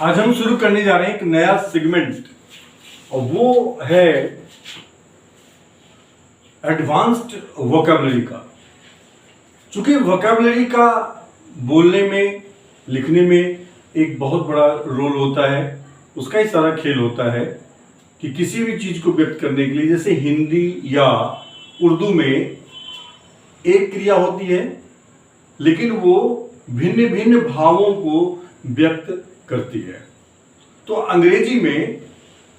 आज हम शुरू करने जा रहे हैं एक नया सेगमेंट और वो है एडवांस्ड वोकैबुलरी का। चूंकि वोकैबुलरी का बोलने में लिखने में एक बहुत बड़ा रोल होता है, उसका ही सारा खेल होता है कि किसी भी चीज को व्यक्त करने के लिए, जैसे हिंदी या उर्दू में एक क्रिया होती है लेकिन वो भिन्न भिन्न भावों को व्यक्त करती है। तो अंग्रेजी में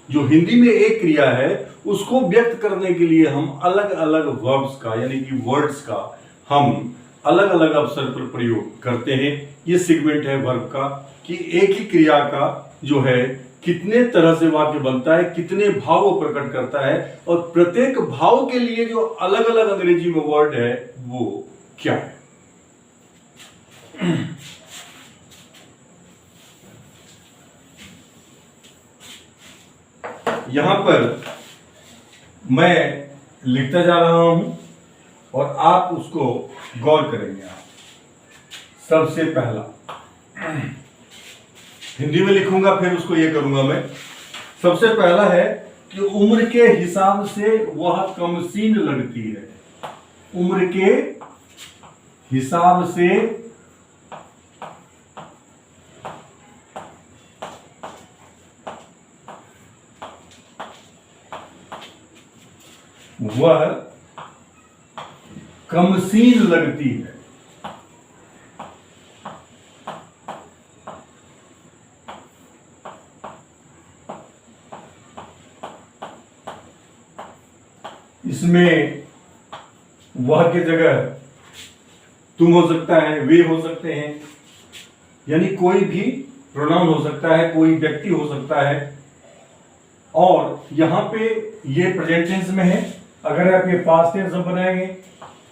जो हिंदी में एक क्रिया है उसको व्यक्त करने के लिए हम अलग अलग वर्ब्स का यानी कि वर्ड्स का हम अलग अलग अवसर पर प्रयोग करते हैं। ये सेगमेंट है वर्ब का कि एक ही क्रिया का जो है कितने तरह से वाक्य बनता है, कितने भाव वो प्रकट करता है और प्रत्येक भाव के लिए जो अलग अलग अंग्रेजी में वर्ड है वो क्या है। यहां पर मैं लिखता जा रहा हूं और आप उसको गौर करेंगे। आप सबसे पहला हिंदी में लिखूंगा, फिर उसको ये करूंगा मैं। सबसे पहला है कि उम्र के हिसाब से वह कमसीन लगती है। उम्र के हिसाब से वह कमसीन लगती है। इसमें वह की जगह तुम हो सकता है, वे हो सकते हैं, यानी कोई भी प्रोनाउन हो सकता है, कोई व्यक्ति हो सकता है। और यहां पे ये प्रेजेंट टेंस में है। अगर आप ये पास्ट टेंस बनाएंगे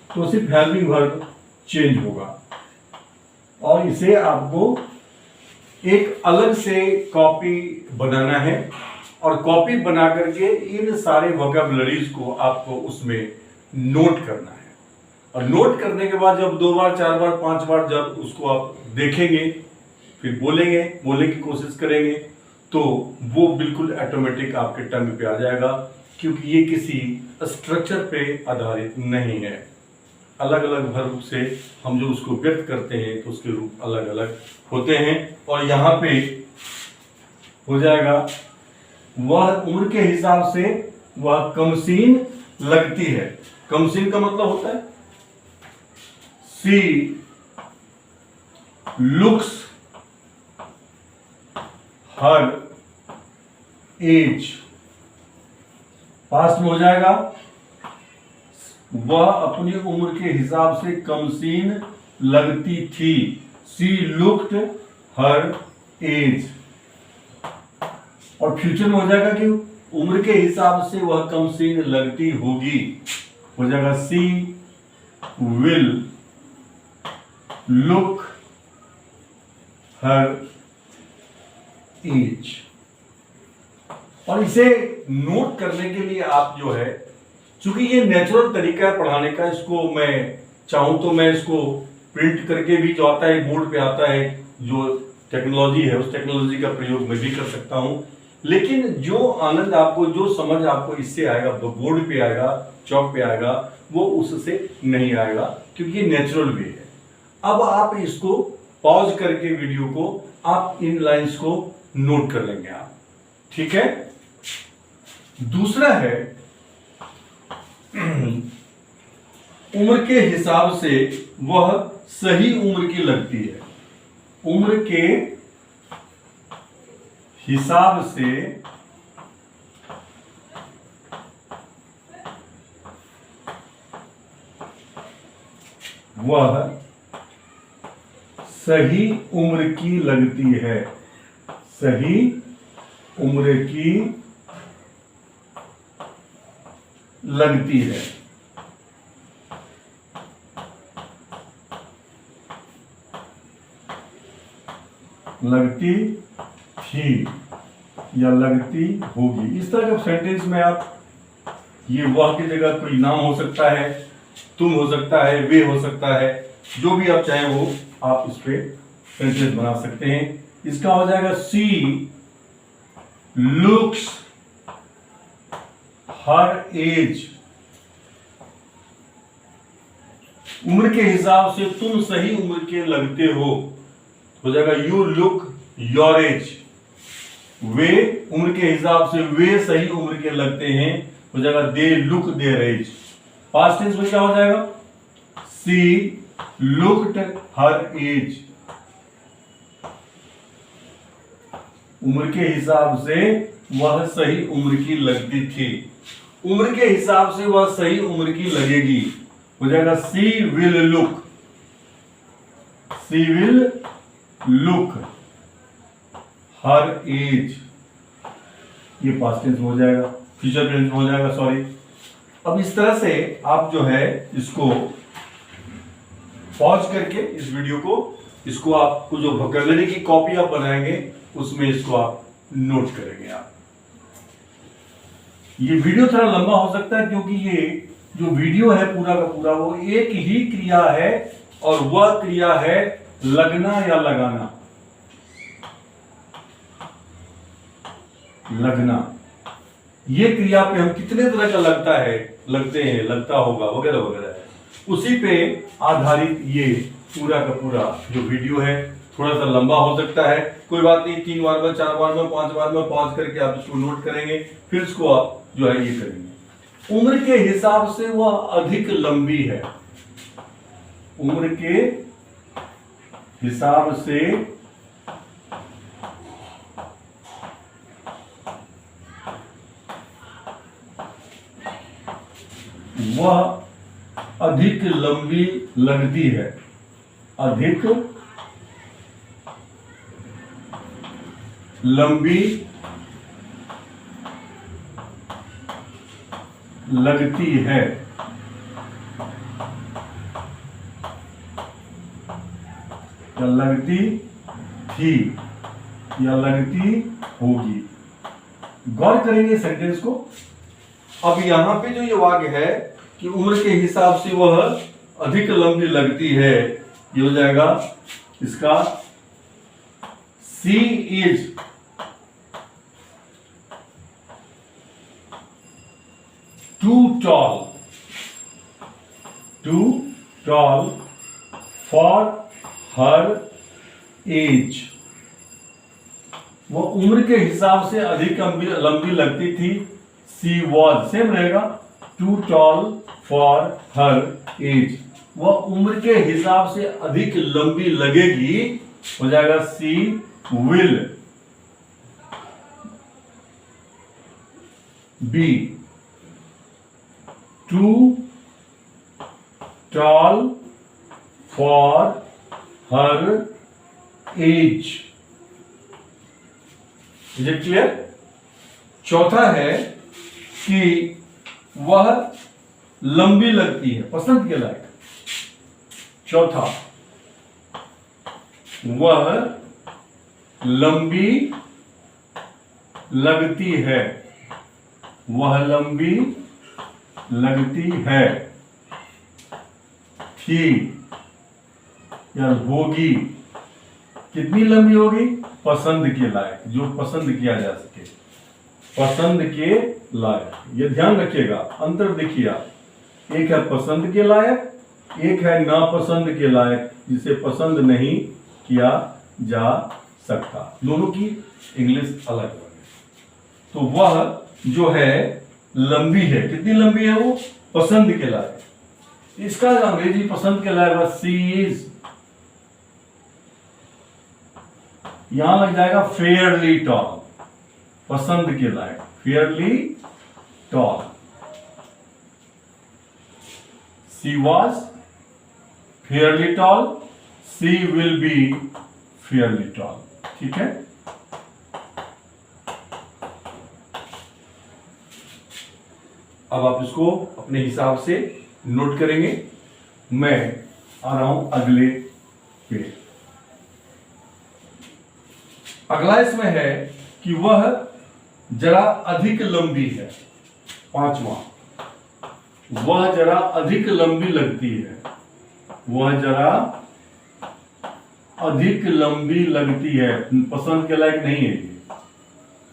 तो सिर्फ हेल्पिंग वर्ब चेंज होगा और इसे आपको एक अलग से कॉपी बनाना है और कॉपी बना करके इन सारे वोकैबुलरीज को आपको उसमें नोट करना है। और नोट करने के बाद जब 2 बार 4 बार 5 बार जब उसको आप देखेंगे, फिर बोलने की कोशिश करेंगे तो वो बिल्कुल ऑटोमेटिक आपके टंग पे आ जाएगा, क्योंकि ये किसी स्ट्रक्चर पे आधारित नहीं है। अलग अलग वर्ब से हम जो उसको व्यक्त करते हैं तो उसके रूप अलग अलग होते हैं। और यहाँ पे हो जाएगा वह उम्र के हिसाब से वह कमसीन लगती है। कमसीन का मतलब होता है she looks her as. Past में हो जाएगा वह अपनी उम्र के हिसाब से कमसीन लगती थी। सी लुक्ड हर एज। और फ्यूचर में हो जाएगा कि उम्र के हिसाब से वह कमसीन लगती होगी। हो जाएगा she will look her as. और इसे नोट करने के लिए आप जो है, चूंकि ये नेचुरल तरीका है पढ़ाने का, इसको मैं चाहूं तो मैं इसको प्रिंट करके भी, जो आता है बोर्ड पे आता है, जो टेक्नोलॉजी है उस टेक्नोलॉजी का प्रयोग मैं भी कर सकता हूं। लेकिन जो आनंद आपको, जो समझ आपको इससे आएगा, बोर्ड पे आएगा, चौक पे आएगा, वो उससे नहीं आएगा, क्योंकि ये नेचुरल वे है। अब आप इसको पॉज करके वीडियो को आप इन लाइंस को नोट कर लेंगे आप, ठीक है। दूसरा है उम्र के हिसाब से वह सही उम्र की लगती है। उम्र के हिसाब से वह सही उम्र की लगती है। सही उम्र की लगती है। लगती थी या लगती होगी, इस तरह के सेंटेंस में आप ये वह की जगह कोई नाम हो सकता है, तुम हो सकता है, वे हो सकता है, जो भी आप चाहें वो आप इस पे सेंटेंस बना सकते हैं। इसका हो जाएगा सी लुक्स हर एज। उम्र के हिसाब से तुम सही उम्र के लगते हो जाएगा यू लुक योर एज। वे उम्र के हिसाब से वे सही उम्र के लगते हैं, हो जाएगा they look their age. Past tense में क्या हो जाएगा, सी लुक्ड हर एज। उम्र के हिसाब से वह सही उम्र की लगती थी, उम्र के हिसाब से वह सही उम्र की लगेगी, हो जाएगा she will look, she will look her age. ये पास्ट टेंस हो जाएगा, फ्यूचर टेंस हो जाएगा, सॉरी। अब इस तरह से आप जो है इसको पॉज करके इस वीडियो को, इसको आपको जो वोकैबुलरी की कॉपी आप बनाएंगे उसमें इसको आप नोट करेंगे। आप ये वीडियो थोड़ा लंबा हो सकता है क्योंकि ये जो वीडियो है पूरा का पूरा वो एक ही क्रिया है और वह क्रिया है लगना या लगाना। लगना, ये क्रिया पे हम कितने तरह का लगता है, लगते हैं, लगता होगा वगैरह वगैरह है, उसी पे आधारित ये पूरा का पूरा जो वीडियो है। थोड़ा सा लंबा हो सकता है, कोई बात नहीं, 3 बार में, 4 बार में, 5 बार में पॉज करके आप इसको नोट करेंगे, फिर इसको आप जो है ये करेंगे। उम्र के हिसाब से वह अधिक लंबी है, उम्र के हिसाब से वह अधिक लंबी लगती है, अधिक लंबी लगती है, या लगती थी, या लगती होगी। गौर करेंगे सेंटेंस को। अब यहां पे जो ये वाक्य है कि उम्र के हिसाब से वह अधिक लंबी लगती है, ये हो जाएगा इसका she is too tall for her age. वो उम्र के हिसाब से अधिक लंबी लगती थी, सी वॉज, सेम रहेगा, too tall for her age. वह उम्र के हिसाब से अधिक लंबी लगेगी, हो जाएगा she will be too tall for her age. Is it clear? चौथा है कि वह लंबी लगती है, पसंद के लायक। चौथा, वह लंबी लगती है, वह लंबी लगती है, थी या होगी। कितनी लंबी होगी? पसंद के लायक, जो पसंद किया जा सके, पसंद के लायक। ये ध्यान रखिएगा, अंतर देखिए आप, एक है पसंद के लायक, एक है नापसंद के लायक, जिसे पसंद नहीं किया जा सकता। दोनों की इंग्लिश अलग अलग है। तो वह जो है लंबी है, कितनी लंबी है? वो पसंद के लायक। इसका अंग्रेजी पसंद के लायक सी इज, यहां लग जाएगा फेयरली टॉल, पसंद के लायक, fairly tall. She was fairly tall, she will be fairly tall. ठीक है, अब आप इसको अपने हिसाब से नोट करेंगे। मैं आ रहा हूं अगले पे। अगला इसमें है कि वह जरा अधिक लंबी है। पांचवा, वह जरा अधिक लंबी लगती है, वह जरा अधिक लंबी लगती है, पसंद के लायक नहीं है ये।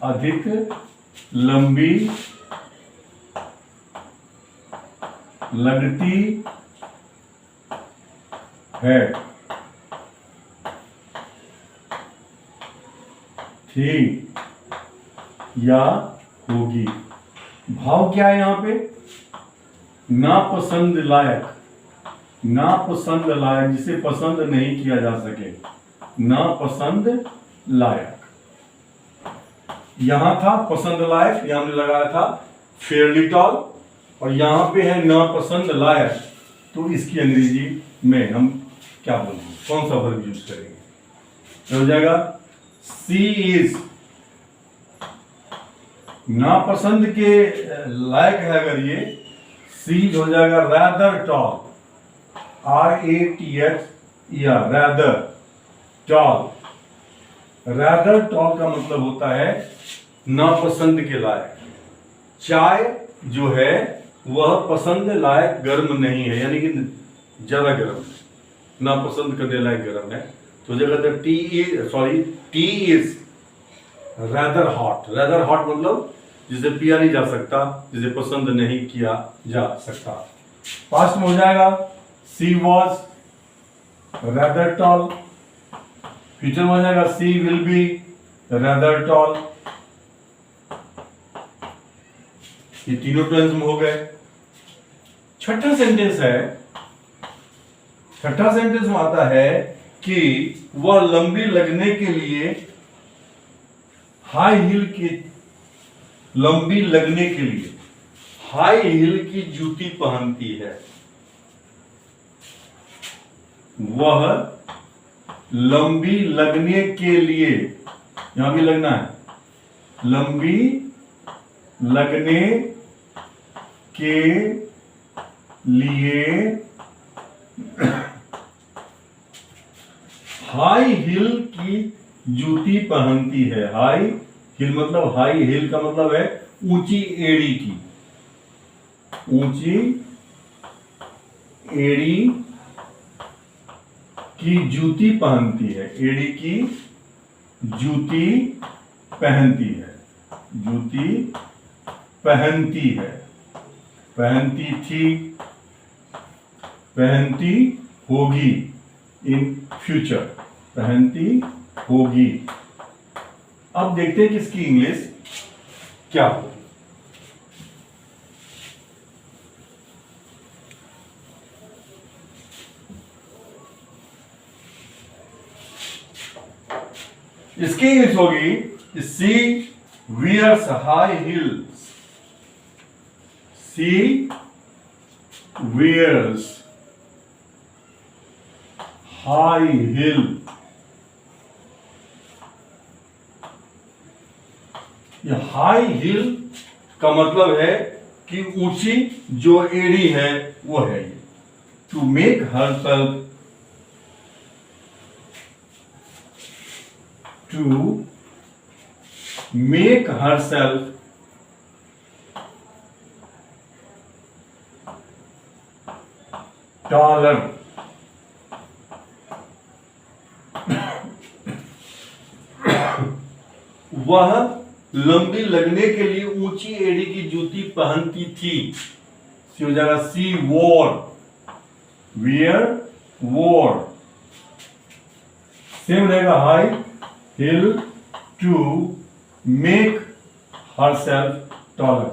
अधिक लंबी लगती है, थी या होगी। भाव क्या है यहां पे? नापसंद लायक, नापसंद लायक, जिसे पसंद नहीं किया जा सके, नापसंद लायक। यहां था पसंद लायक, यहां हमने लगाया था फेयरली टॉल, और यहां पे है नापसंद लायक। तो इसकी अंग्रेजी में हम क्या बोलेंगे, कौन सा वर्ब यूज करेंगे? तो हो जाएगा सी इज, नापसंद के लायक है अगर ये, सी हो जाएगा rather tall, RATH, rather tall. Rather tall का मतलब होता है नापसंद के लायक। चाय जो है वह पसंद लायक गर्म नहीं है, यानी कि ज्यादा गर्म है, नापसंद करने लायक गर्म है। तो जगह T is rather hot. Rather hot मतलब जिसे पिया नहीं जा सकता, जिसे पसंद नहीं किया जा सकता। पास्ट में हो जाएगा सी वॉज रैदर टॉल। फ्यूचर में हो जाएगा she will B rather toll. ये तीनों टेंस में हो गए। छठा सेंटेंस है, छठा सेंटेंस में आता है कि वह लंबी लगने के लिए हाई हील की, लंबी लगने के लिए हाई हील की जूती पहनती है। वह लंबी लगने के लिए, यहां भी लगना है, लंबी लगने के लिए हाई हिल की जूती पहनती है। हाई हिल मतलब, हाई हिल का मतलब है ऊंची एड़ी की, ऊंची एड़ी की जूती पहनती है। एड़ी की जूती पहनती है, जूती पहनती है, पहनती थी, पहनती होगी, इन फ्यूचर पहनती होगी। अब देखते हैं कि इसकी इंग्लिश क्या होगी। इसकी इंग्लिश होगी सी वियर्स हाई हील्स। सी वियर्स हाई हिल। ये हाई हिल का मतलब है कि ऊंची जो एड़ी है वो है ये। To make herself, to make herself taller. वह लंबी लगने के लिए ऊंची एड़ी की जूती पहनती थी। सी हो जाएगा सी वोर, वियर वोर। सेम रहेगा high heel to make herself taller.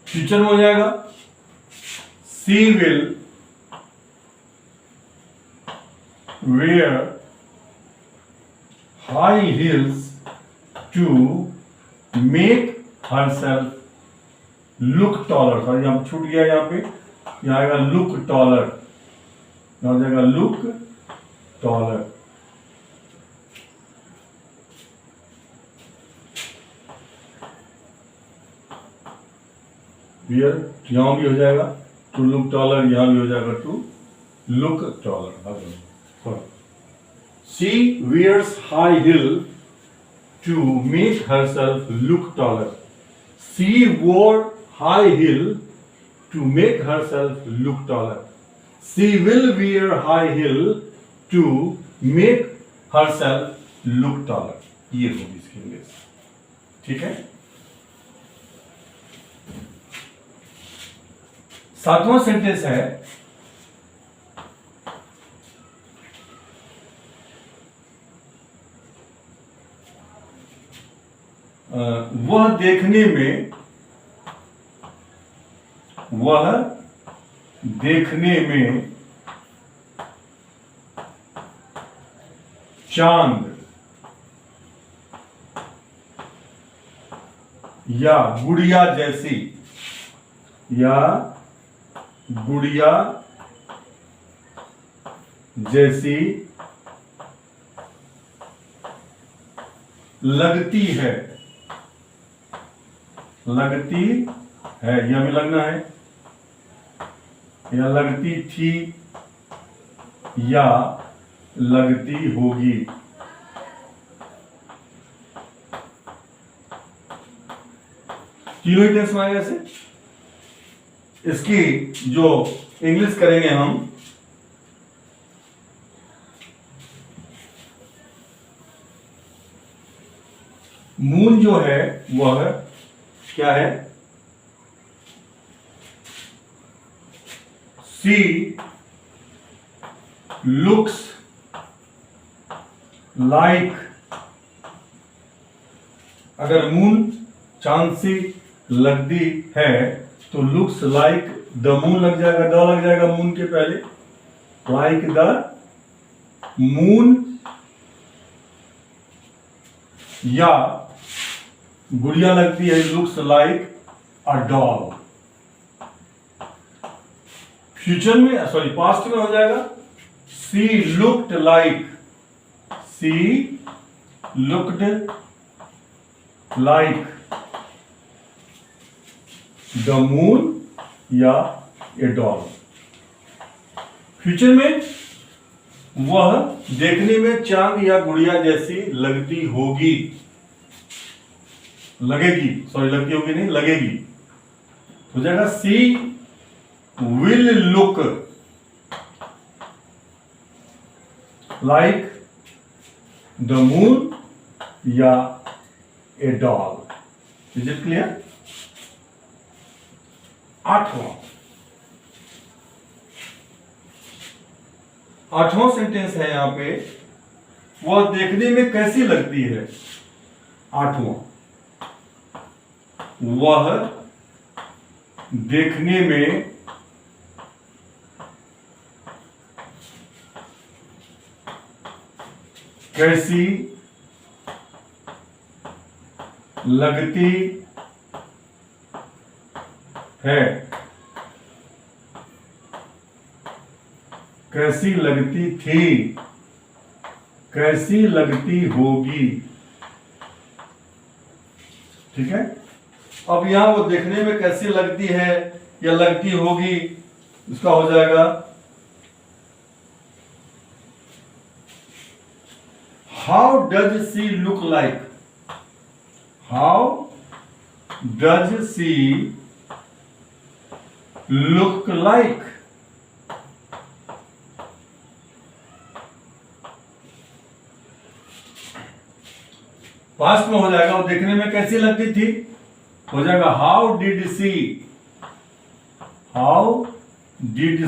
Future में हो जाएगा she will wear high heels to make herself look taller। Sorry यहां छूट गया, यहां पे यहां आएगा look taller, यहां हो जाएगा look taller। wear यहां भी हो जाएगा to look taller, यहां भी हो जाएगा to look taller। She wears high heel to make herself look taller। She wore high heel to make herself look taller. She will wear high heel to make herself look taller. ये होगी इसकी English. ठीक है। 7वां sentence है, वह देखने में चांद या गुड़िया जैसी लगती है या भी लगना है, या लगती थी या लगती होगी। तीनों ही टेंस में आएगा ऐसे। इसकी जो इंग्लिश करेंगे हम, मून जो है वह क्या है, सी लुक्स लाइक, अगर मून चांद सी लगती है तो लुक्स लाइक द मून लग जाएगा, द लग जाएगा मून के पहले, लाइक द मून, या गुड़िया लगती है looks like a doll. Future में, सॉरी पास्ट में हो जाएगा, she looked like the moon या ए डॉल। फ्यूचर में वह देखने में चांद या गुड़िया जैसी लगती होगी, लगेगी, सॉरी लगती होगी नहीं, लगेगी। हो जाएगा she will look like the moon या a doll. Is it clear? 8वां सेंटेंस है यहां पे, वह देखने में कैसी लगती है। 8वां, वह देखने में कैसी लगती है, कैसी लगती थी, कैसी लगती होगी। ठीक है। अब यहां वो देखने में कैसी लगती है या लगती होगी, इसका हो जाएगा how does she look like, how does she look like. Past में हो जाएगा वो देखने में कैसी लगती थी, हो जाएगा how did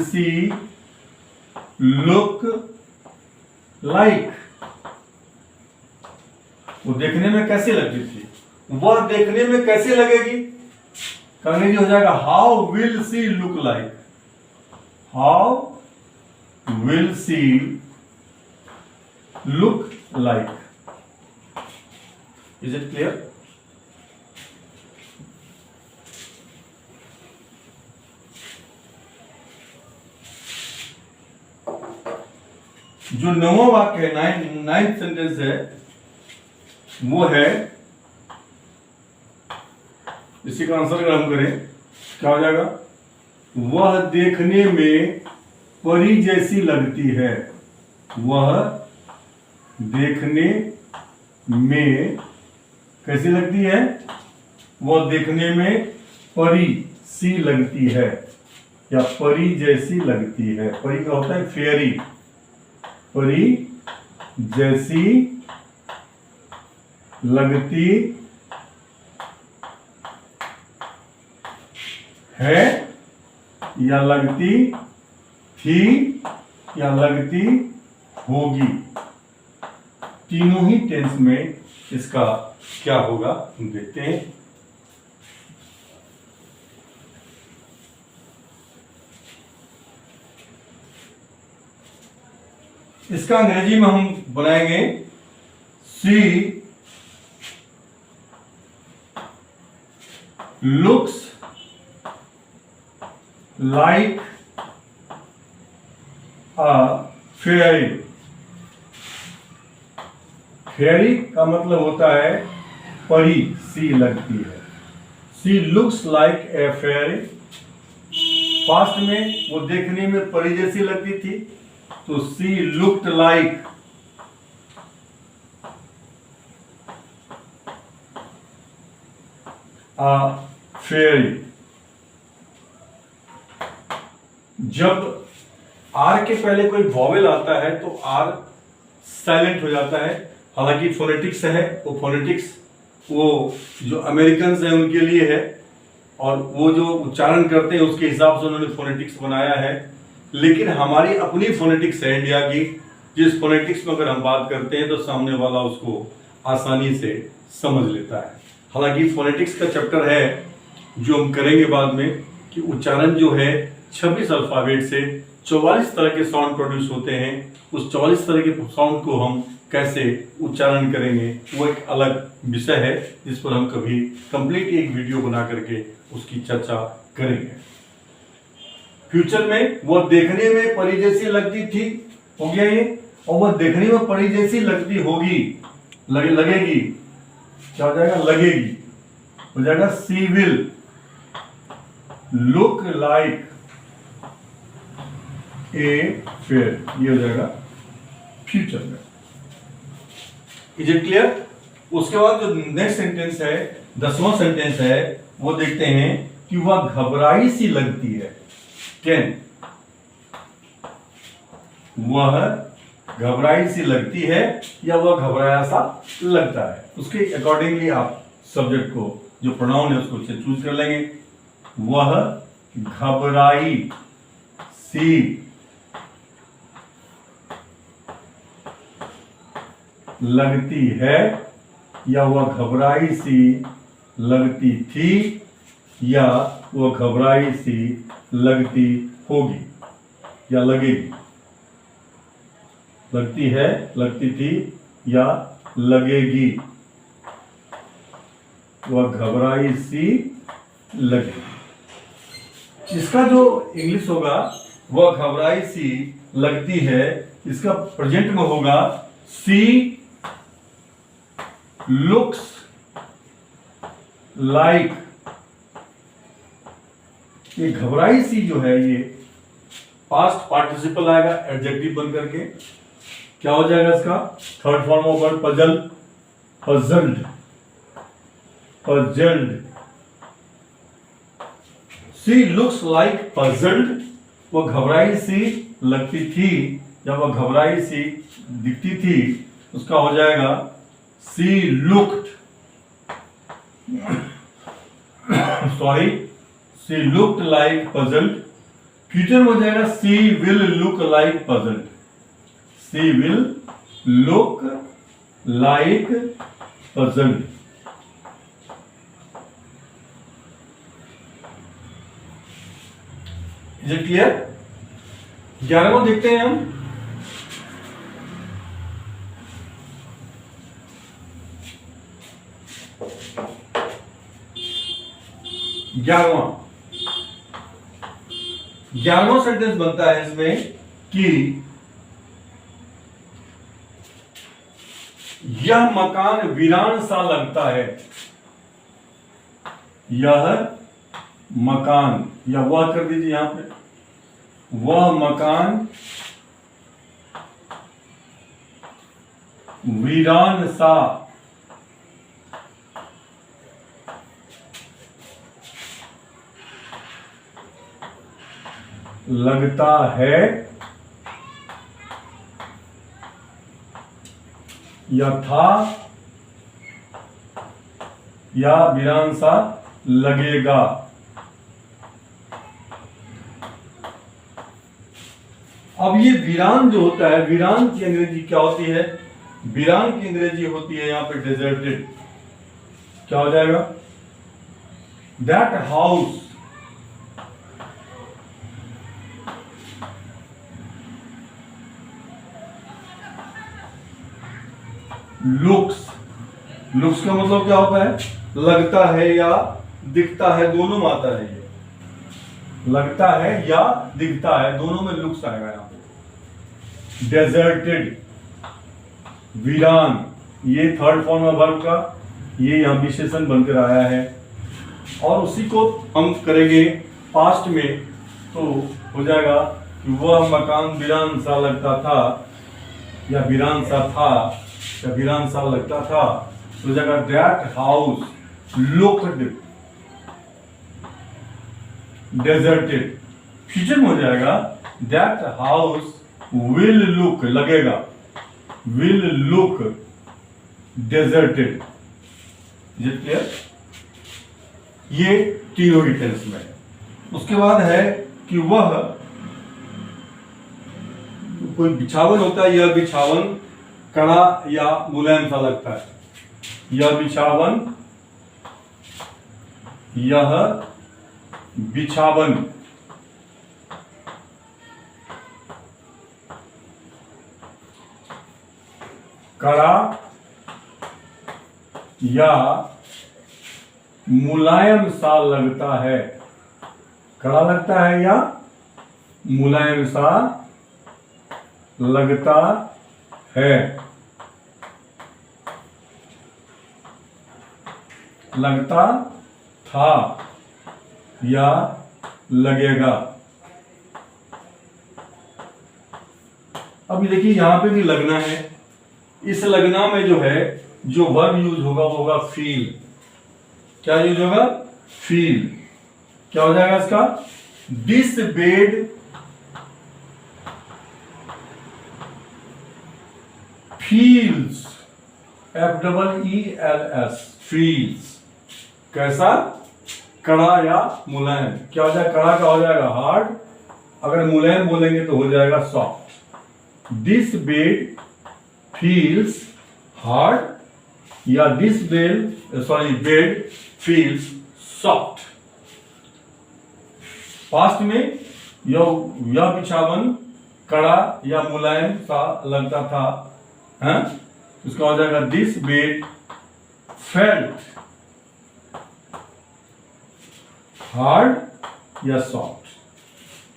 she look like. वो देखने में कैसी लगती थी, वह देखने में कैसी लगेगी, अंग्रेजी हो जाएगा how will see look like, how will see look like. Is it clear? जो 9वां वाक्य है, 9th सेंटेंस है, वो है, इसी का आंसर अगर हम करें क्या हो जाएगा, वह देखने में परी जैसी लगती है, वह देखने में कैसी लगती है, वह देखने में परी सी लगती है या परी जैसी लगती है। परी का होता है फेयरी, परी जैसी लगती है या लगती थी या लगती होगी। तीनों ही टेंस में इसका क्या होगा हम देखते हैं। इसका अंग्रेजी में हम बनाएंगे she looks like a fairy. Fairy का मतलब होता है परी सी लगती है। She looks like a fairy. Past में वो देखने में परी जैसी लगती थी, तो she looked like a fairy. जब आर के पहले कोई वॉवेल आता है तो आर साइलेंट हो जाता है। हालांकि फोनेटिक्स है, वो फोनेटिक्स वो जो अमेरिकन है उनके लिए है, और वो जो उच्चारण करते हैं उसके हिसाब से उन्होंने फोनेटिक्स बनाया है। लेकिन हमारी अपनी फोनेटिक्स है इंडिया की, जिस फोनेटिक्स में अगर हम बात करते हैं तो सामने वाला उसको आसानी से समझ लेता है। हालांकि फोनेटिक्स का चैप्टर है जो हम करेंगे बाद में, कि उच्चारण जो है 26 अल्फाबेट से 44 तरह के साउंड प्रोड्यूस होते हैं। उस 44 तरह के साउंड को हम कैसे उच्चारण करेंगे वो एक अलग विषय है, जिस पर हम कभी कंप्लीट एक वीडियो बना करके उसकी चर्चा करेंगे। फ्यूचर में वह देखने में परी जैसी लगती थी, हो गया ये, और वह देखने में परी जैसी लगती होगी, लगेगी, क्या हो जाएगा, लगेगी, हो जाएगा she will look like a fair. ये हो जाएगा फ्यूचर में। Is it clear? उसके बाद जो नेक्स्ट सेंटेंस है, 10वां सेंटेंस है, वो देखते हैं कि वह घबराई सी लगती है। कैन, वह घबराई सी लगती है या वह घबराया सा लगता है, उसके अकॉर्डिंगली आप सब्जेक्ट को जो प्रोनाउन है उसको चूज कर लेंगे। वह घबराई सी लगती है या वह घबराई सी लगती थी या वह घबराई सी लगती होगी या लगेगी। लगती है, लगती थी या लगेगी, वह घबराई सी लगेगी। इसका जो इंग्लिश होगा वह घबराई सी लगती है, इसका प्रेजेंट में होगा सी लुक्स लाइक। ये घबराई सी जो है ये पास्ट पार्टिसिपल आएगा एडजेक्टिव बन करके। क्या हो जाएगा इसका third form of word puzzle, puzzled, puzzled. She looks like puzzled, वो घबराई सी लगती थी या वह घबराई सी दिखती थी, उसका हो जाएगा she looked, sorry, she looked like puzzled. Future में हो जाएगा she will look like puzzled, she will look like puzzled. Is it clear? 11वां देखते हैं हम। ग्यारहवां सेंटेंस बनता है इसमें कि यह मकान वीरान सा लगता है। यह मकान, या वह कर दीजिए यहां पे, वह मकान वीरान सा लगता है या था या वीरान सा लगेगा। अब ये वीरान जो होता है, वीरान की अंग्रेजी क्या होती है? वीरान की अंग्रेजी होती है यहां पे डेजर्टेड। क्या हो जाएगा? दैट हाउस लुक्स, लुक्स का मतलब क्या होता है? लगता है या दिखता है, दोनों में आता है। ये लगता है या दिखता है, दोनों में लुक्स आएगा यहां पे। डेजर्टेड, वीरान, ये थर्ड फॉर्म है वर्ब का, ये यहां विशेषण बनकर आया है। और उसी को हम करेंगे पास्ट में, तो हो जाएगा कि वह मकान वीरान सा लगता था, या वीरान सा था, या वीरान सा लगता था। तो हो जाएगा that house looked deserted. Future में हो जाएगा दैट हाउस विल लुक, लगेगा, will look deserted. Is it clear? ये तीनों ही टेंस में है। उसके बाद है कि वह, कोई बिछावन होता है, यह बिछावन कड़ा या मुलायम सा लगता है। यह बिछावन, यह बिछावन कड़ा या मुलायम सा लगता है। कड़ा लगता है या मुलायम सा लगता है। लगता था या लगेगा। अब देखिए यहां पे भी लगना है। इस लगना में जो है, जो वर्ब यूज होगा वो होगा फील। क्या यूज होगा? फील। क्या हो जाएगा इसका? This bed feels, FEELS, feels. कैसा? कड़ा या मुलायम। क्या हो जाएगा? कड़ा का हो जाएगा हार्ड, अगर मुलायम बोलेंगे तो हो जाएगा soft. This bed feels hard, या this bed feels soft. Past में यह बिछावन कड़ा या मुलायम सा लगता था, है? उसका हो जाएगा दिस बेड फेल्ट हार्ड या सॉफ्ट।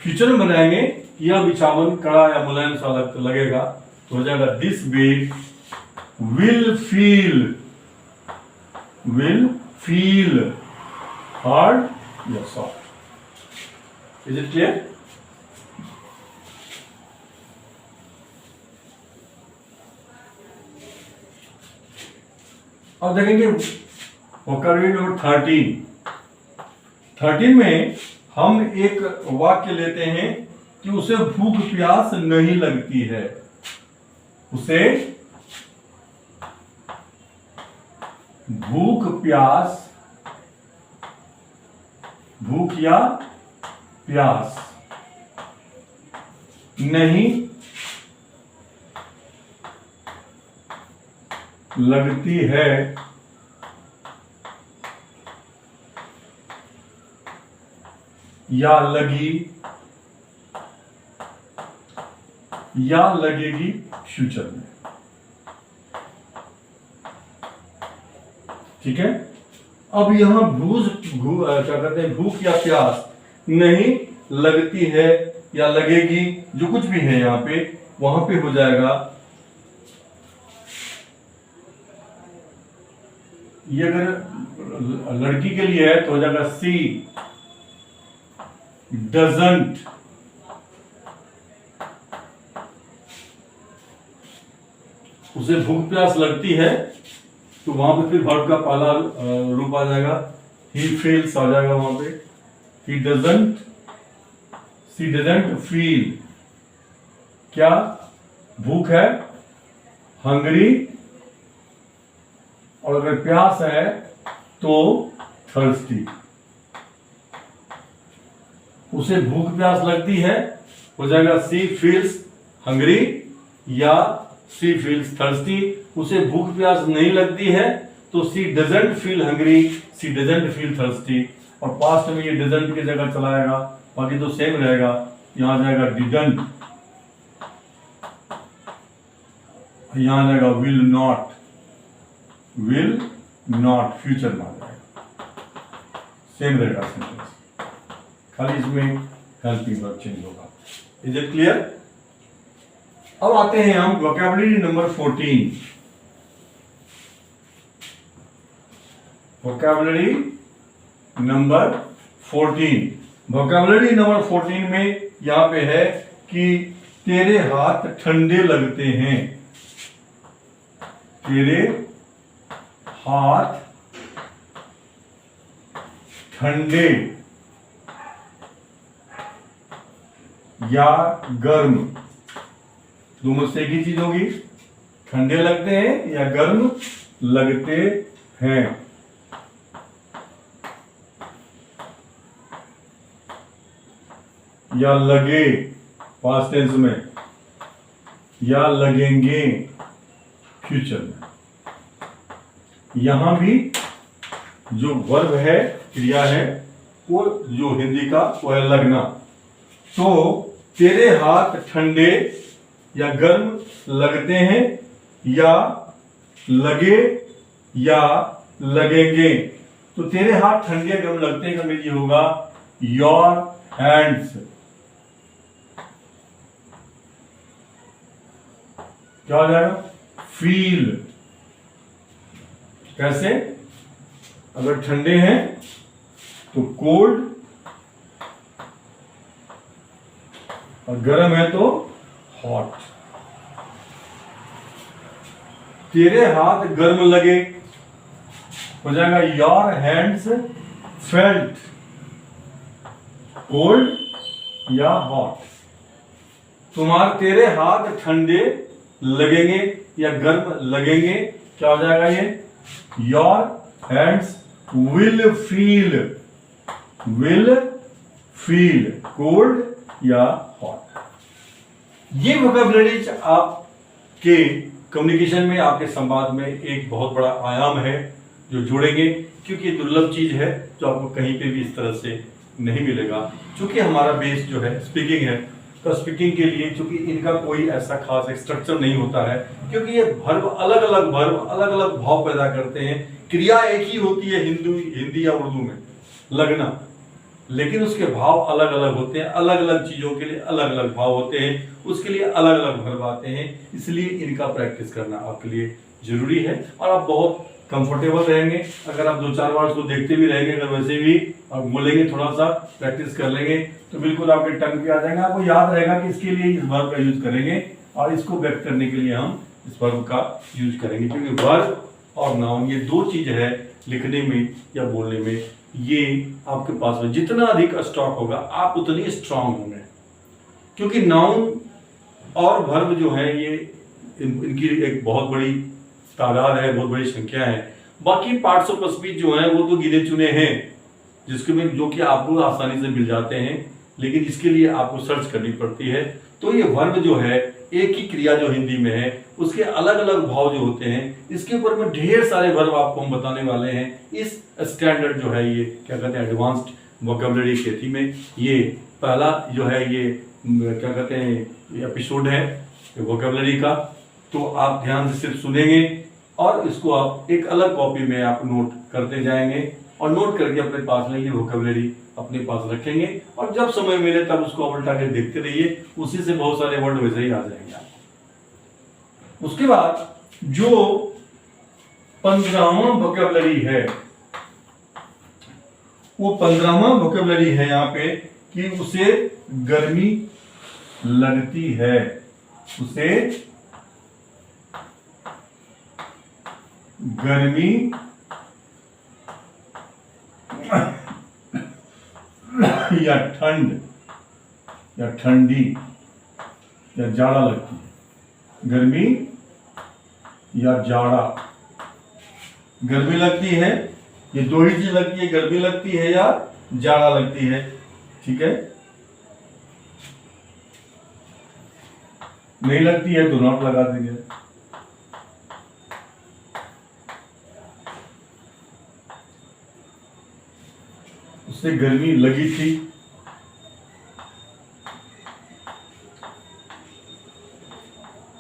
फ्यूचर में बनाएंगे कि यह बिछावन कड़ा या मुलायम सा लगेगा, तो हो जाएगा this bed will feel hard या सॉफ्ट। Is it clear? अब देखेंगे वोकैबुलरी नंबर 13 में हम एक वाक्य लेते हैं कि उसे भूख प्यास नहीं लगती है। उसे भूख या प्यास नहीं लगती है, या लगी या लगेगी फ्यूचर में। ठीक है? अब यहां क्या कहते हैं, भूख या प्यास नहीं लगती है या लगेगी, जो कुछ भी है यहां पे, वहां पे हो जाएगा, ये अगर लड़की के लिए है तो हो जाएगा सी डजंट उसे भूख प्यास लगती है, तो वहां पे फिर वर्ब का पहला रूप आ जाएगा, ही फील्स आ जाएगा वहां पे, he doesn't she doesn't feel, क्या भूख है, हंग्री, और अगर प्यास है तो थर्स्टी। उसे भूख प्यास लगती है, हो जाएगा सी फील्स हंग्री या सी फील्स थर्स्टी। उसे भूख प्यास नहीं लगती है तो she doesn't feel hungry, she doesn't feel thirsty. और पास्ट में ये डजंट की जगह चलाएगा, बाकी तो सेम रहेगा। यहां जाएगा डिडंट, यहां जाएगा will not, will not future में आ जाएगा, सेम रहेगा सेंटेंस, खाली इसमें हेल्पिंग वर्ब चेंज होगा। Is it clear? अब आते हैं हम vocabulary number 14। Vocabulary number 14, vocabulary number 14 में यहां पे है कि तेरे हाथ ठंडे लगते हैं, तेरे हाथ ठंडे या गर्म, दोनों से एक ही चीज होगी, ठंडे लगते हैं या गर्म लगते हैं। या लगे पास्ट टेंस में, या लगेंगे फ्यूचर में। यहां भी जो वर्ब है, क्रिया है, वो जो हिंदी का वो है लगना। तो तेरे हाथ ठंडे या गर्म लगते हैं, या लगे या लगेंगे। तो तेरे हाथ ठंडे या गर्म लगते हैं का मतलब ये होगा योर हैंड्स, क्या हो जाएगा, फील। कैसे? अगर ठंडे हैं तो कोल्ड, और गर्म है तो हॉट। तेरे हाथ गर्म लगे, हो जाएगा योर हैंड्स फेल्ट कोल्ड या हॉट। तेरे हाथ ठंडे लगेंगे या गर्म लगेंगे, क्या हो जाएगा ये, your hands will feel cold या हॉट। ये वोकैबुलरीज आपके कम्युनिकेशन में, आपके संवाद में एक बहुत बड़ा आयाम है जो जोड़ेंगे, क्योंकि ये दुर्लभ चीज है जो आपको कहीं पे भी इस तरह से नहीं मिलेगा। क्योंकि हमारा बेस जो है स्पीकिंग है, तो स्पीकिंग के लिए चूंकि इनका कोई ऐसा खास स्ट्रक्चर नहीं होता है, क्योंकि ये वर्ब अलग अलग भाव पैदा करते हैं। क्रिया एक ही होती है हिंदी या उर्दू में, लगना, लेकिन उसके भाव अलग अलग होते हैं। अलग अलग चीजों के लिए अलग अलग भाव होते हैं, उसके लिए अलग अलग वर्ब आते हैं। इसलिए इनका प्रैक्टिस करना आपके लिए जरूरी है, और आप बहुत कंफर्टेबल रहेंगे अगर आप 2-4 बार उसको देखते भी रहेंगे। अगर वैसे भी आप बोलेंगे, थोड़ा सा प्रैक्टिस कर लेंगे, तो बिल्कुल आपके टंग पे आ जाएगा। आपको याद रहेगा कि इसके लिए इस वर्ब का यूज करेंगे, और इसको व्यक्त करने के लिए हम इस वर्ब का यूज करेंगे। क्योंकि वर्ब और नाउन ये दो चीज है लिखने में या बोलने में, ये आपके पास में जितना अधिक स्टॉक होगा आप उतनी स्ट्रांग होंगे। क्योंकि नाउन और वर्ब जो है ये इनकी एक बहुत बड़ी तादाद है, बहुत बड़ी संख्या है। बाकी पार्ट्स ऑफ स्पीच जो है वो तो गिने चुने हैं, जिसके में जो कि आपको आसानी से मिल जाते हैं, लेकिन इसके लिए आपको सर्च करनी पड़ती है। तो ये वर्ब जो है, एक ही क्रिया जो हिंदी में है, उसके अलग अलग भाव जो होते हैं, इसके ऊपर में ढेर सारे वर्ब आपको हम बताने वाले हैं। इस स्टैंडर्ड जो है, ये क्या कहते हैं, एडवांस्ड वोकैबुलरी खेती में ये पहला जो है, ये क्या कहते हैं, एपिसोड है वोकैबुलरी का। तो आप ध्यान से सिर्फ सुनेंगे और इसको आप एक अलग कॉपी में आप नोट करते जाएंगे, और नोट करके अपने पास में ये वोकैबुलरी अपने पास रखेंगे, और जब समय मिले तब उसको उल्टा के देखते रहिए, उसी से बहुत सारे वर्ड वैसे ही आ जाएंगे आपको। उसके बाद जो 15वां वोकैबुलरी है, वो 15वां वोकैबुलरी है यहाँ पे कि उसे गर्मी लगती है, उसे गर्मी या ठंड या ठंडी या जाड़ा लगती है? गर्मी या जाड़ा? गर्मी लगती है, ये दो ही चीज लगती है, गर्मी लगती है या जाड़ा लगती है। ठीक है, नहीं लगती है तो नॉट लगा दीजिए। उससे गर्मी लगी थी,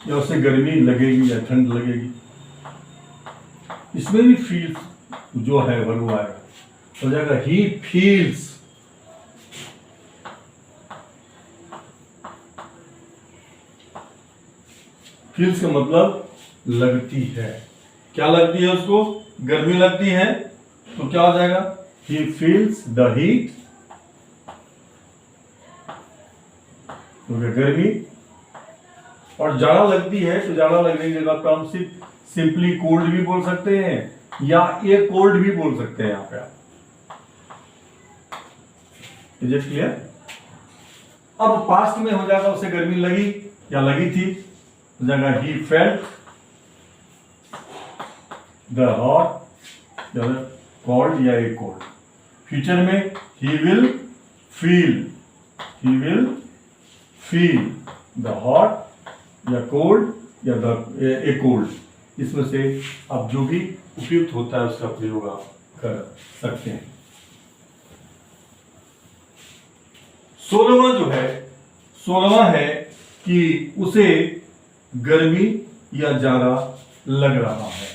या उससे गर्मी लगेगी या ठंड लगेगी। इसमें भी फील्स जो है वर्ब आएगा, हो जाएगा ही फील्स। फील्स का मतलब लगती है। क्या लगती है उसको? गर्मी लगती है, तो क्या हो जाएगा? He feels the heat. तो क्या गर्मी। और जाड़ा लगती है, तो जाड़ा लगने की जगह पर हम सिंपली कोल्ड भी बोल सकते हैं या ए कोल्ड भी बोल सकते हैं। यहां पे आप, इज इट क्लियर? अब पास्ट में हो जाएगा उसे गर्मी लगी या लगी थी, हो जाएगा ही फेल्ट द हॉट या कोल्ड या ए कोल्ड। फ्यूचर में he will feel the hot या कोल्ड या ए कोल्ड। इसमें से आप जो भी उपयुक्त होता है उसका प्रयोग आप कर सकते हैं। 16वां है कि उसे गर्मी या जाड़ा लग रहा है।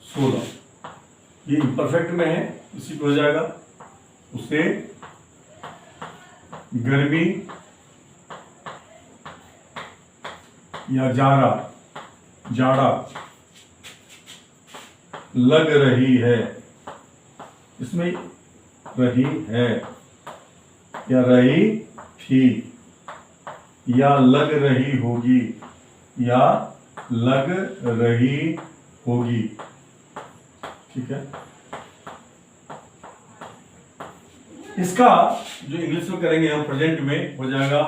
16 ये इम्परफेक्ट में है, इसी को हो जाएगा उसे गर्मी या जाड़ा लग रही है। इसमें रही है या रही थी या लग रही होगी या लग रही होगी। ठीक है, इसका जो इंग्लिश में करेंगे हम प्रेजेंट में, हो जाएगा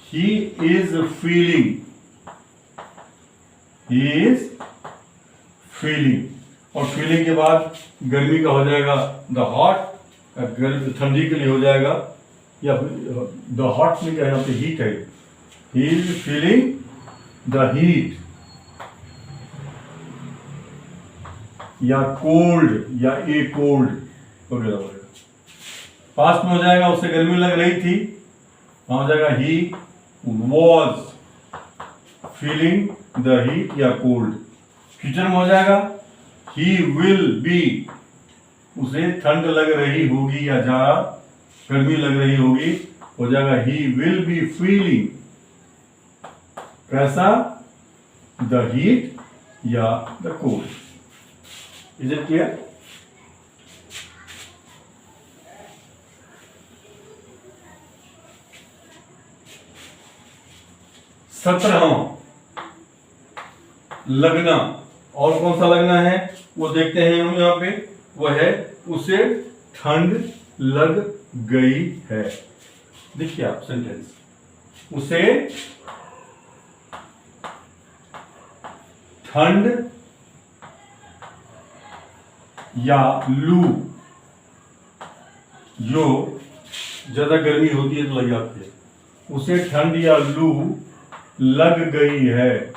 ही इज फीलिंग। और फीलिंग के बाद गर्मी का हो जाएगा द हॉट, ठंडी के लिए हो जाएगा या द हॉट में क्या यहाँ पे हीट है, he is feeling the heat या कोल्ड या ए कोल्ड वगैरह वगैरह। पास्ट में हो जाएगा उससे गर्मी लग रही थी, वहां हो जाएगा he was feeling the heat या कोल्ड। फ्यूचर में हो जाएगा ही विल बी, उसे ठंड लग रही होगी या जाड़ा गर्मी लग रही होगी, हो जाएगा ही विल बी फीलिंग कैसा, द हीट या the cold. Is it clear? सत्रहवां लगना, और कौन सा लगना है वो देखते हैं हम यहां पे, वो है उसे ठंड लग गई है। देखिए आप सेंटेंस, उसे ठंड या लू, जो ज्यादा गर्मी होती है तो लग जाती है, उसे ठंड या लू लग गई है।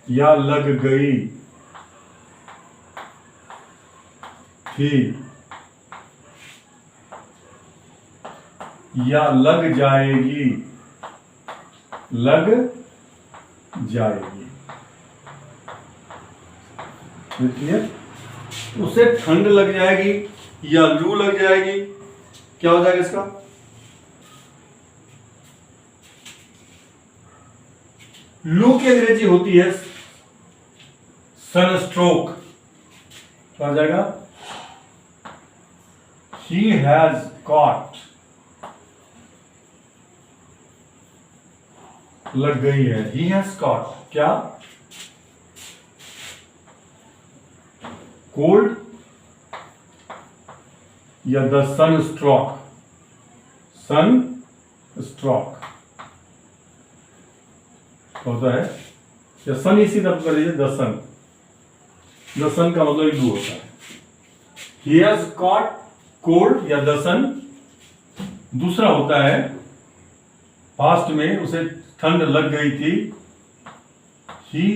या लग गई थी या लग जाएगी, लग जाएगी। देखिए, उसे ठंड लग जाएगी या लू लग जाएगी, क्या हो जाएगा इसका? लू की अंग्रेजी होती है सनस्ट्रोक। क्या हो जाएगा? He has caught, लग गई है, he has caught क्या? कोल्ड या the sunstroke, sunstroke होता है, या सन इसी तरफ कर लीजिए, द सन, द सन का मतलब एक दो होता है। ही हैज कॉट कोल्ड या द सन, दूसरा होता है पास्ट में उसे ठंड लग गई थी, ही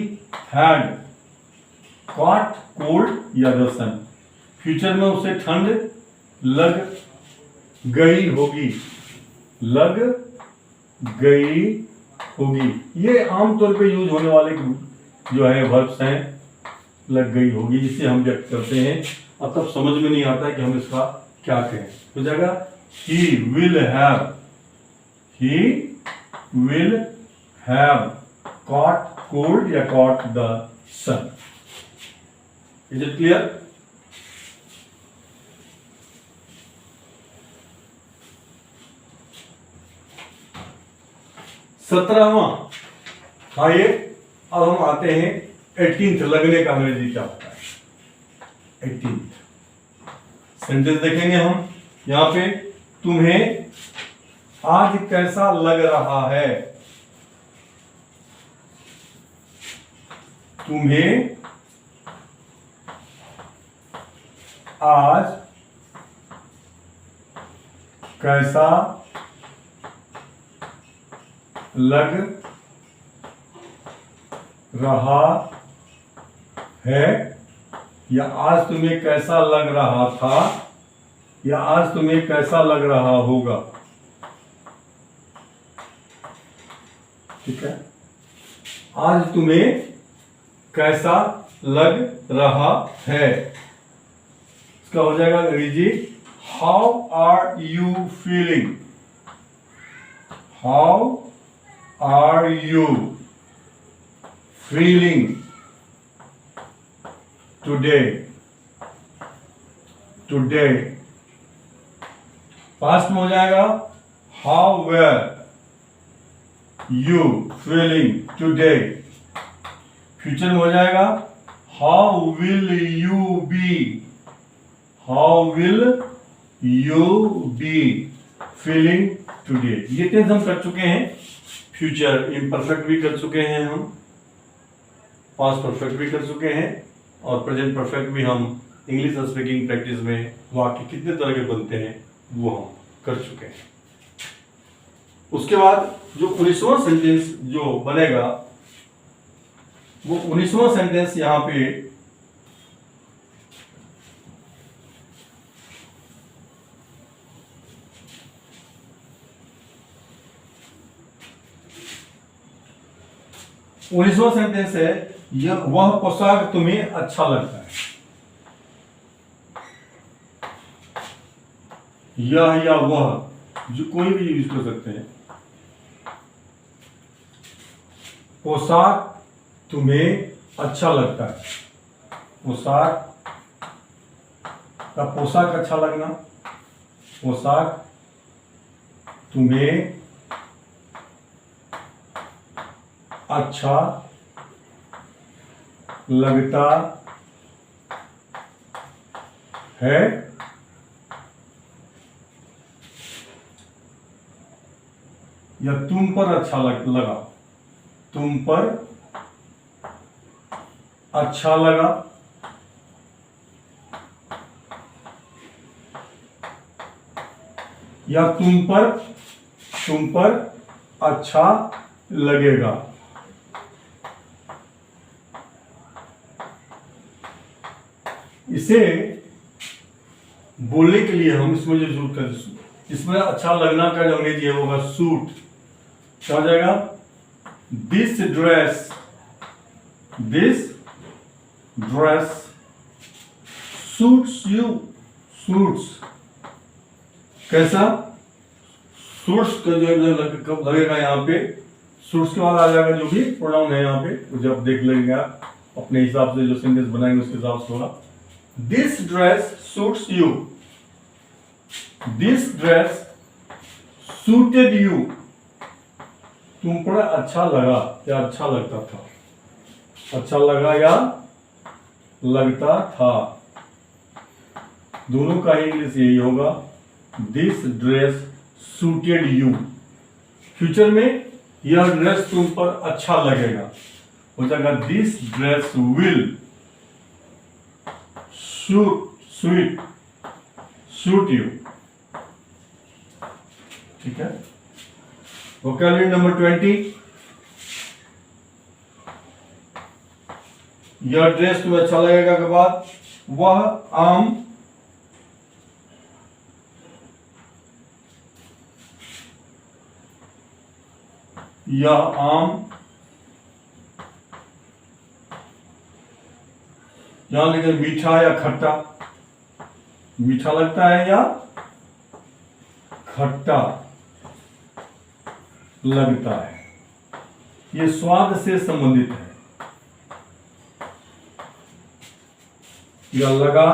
हैड कॉट कोल्ड या द सन, फ्यूचर में उसे ठंड लग गई होगी, लग गई होगी। ये आमतौर पे यूज होने वाले जो है वर्ब्स हैं, लग गई होगी, जिसे हम व्यक्त करते हैं और तब समझ में नहीं आता कि हम इसका क्या कहें। हो जाएगा he will have caught cold या caught the sun. Is it clear? सत्रहवां, आइए अब हम आते हैं 18th, लगने का अंग्रेजी क्या होता है। 18th सेंटेंस देखेंगे हम यहां पे, तुम्हें आज कैसा लग रहा है, तुम्हें आज कैसा लग रहा है, या आज तुम्हें कैसा लग रहा था, या आज तुम्हें कैसा लग रहा होगा। ठीक है, आज तुम्हें कैसा लग रहा है, इसका हो जाएगा अंग्रेजी how are you feeling, how are you feeling today, today. Past में हो जाएगा how were you feeling today, future में हो जाएगा how will you be, how will you be feeling today. ये टेंस हम कर चुके हैं, फ्यूचर इम्परफेक्ट भी कर चुके हैं हम, पास्ट परफेक्ट भी कर चुके हैं, और प्रेजेंट परफेक्ट भी हम इंग्लिश स्पीकिंग प्रैक्टिस में वाक्य कितने तरह के बनते हैं वो हम कर चुके हैं। उसके बाद जो 19वां सेंटेंस जो बनेगा, वो 19वां सेंटेंस यहां पे उन्नीसवां सेंटेंस है, यह वह पोशाक तुम्हें अच्छा लगता है, यह या वह, जो कोई भी यूज कर सकते हैं। पोशाक तुम्हें अच्छा लगता है, पोशाक का पोशाक अच्छा लगना, पोशाक तुम्हें अच्छा लगता है, या तुम पर अच्छा लगा, तुम पर अच्छा लगा, या तुम पर अच्छा लगेगा। इसे बोलने के लिए हम इसमें जो यूज करते, इसमें अच्छा लगना का जो अंग्रेजी है होगा सूट। क्या हो जाएगा? This dress suits you, suits कैसा, सूट्स का जो लगेगा यहाँ पे, सूट्स के बाद आ जाएगा जो भी प्रोनाउन है यहाँ पे, जब देख लेंगे आप अपने हिसाब से जो सेंटेंस बनाएंगे उसके हिसाब से होगा। This dress suits you, this dress suited you, तुम पर अच्छा लगा या अच्छा लगता था, अच्छा लगा या लगता था। दोनों का इंग्लिश यही होगा, this dress suited you. Future में यह ड्रेस तुम पर अच्छा लगेगा, हो जाएगा this dress will suit you. ठीक है। वोकैबुलरी नंबर 20, यह ड्रेस तुम्हें अच्छा लगेगा के बाद वह आम यह आम, यहां लिखे मीठा या खट्टा, मीठा लगता है या खट्टा लगता है, ये स्वाद से संबंधित है। या लगा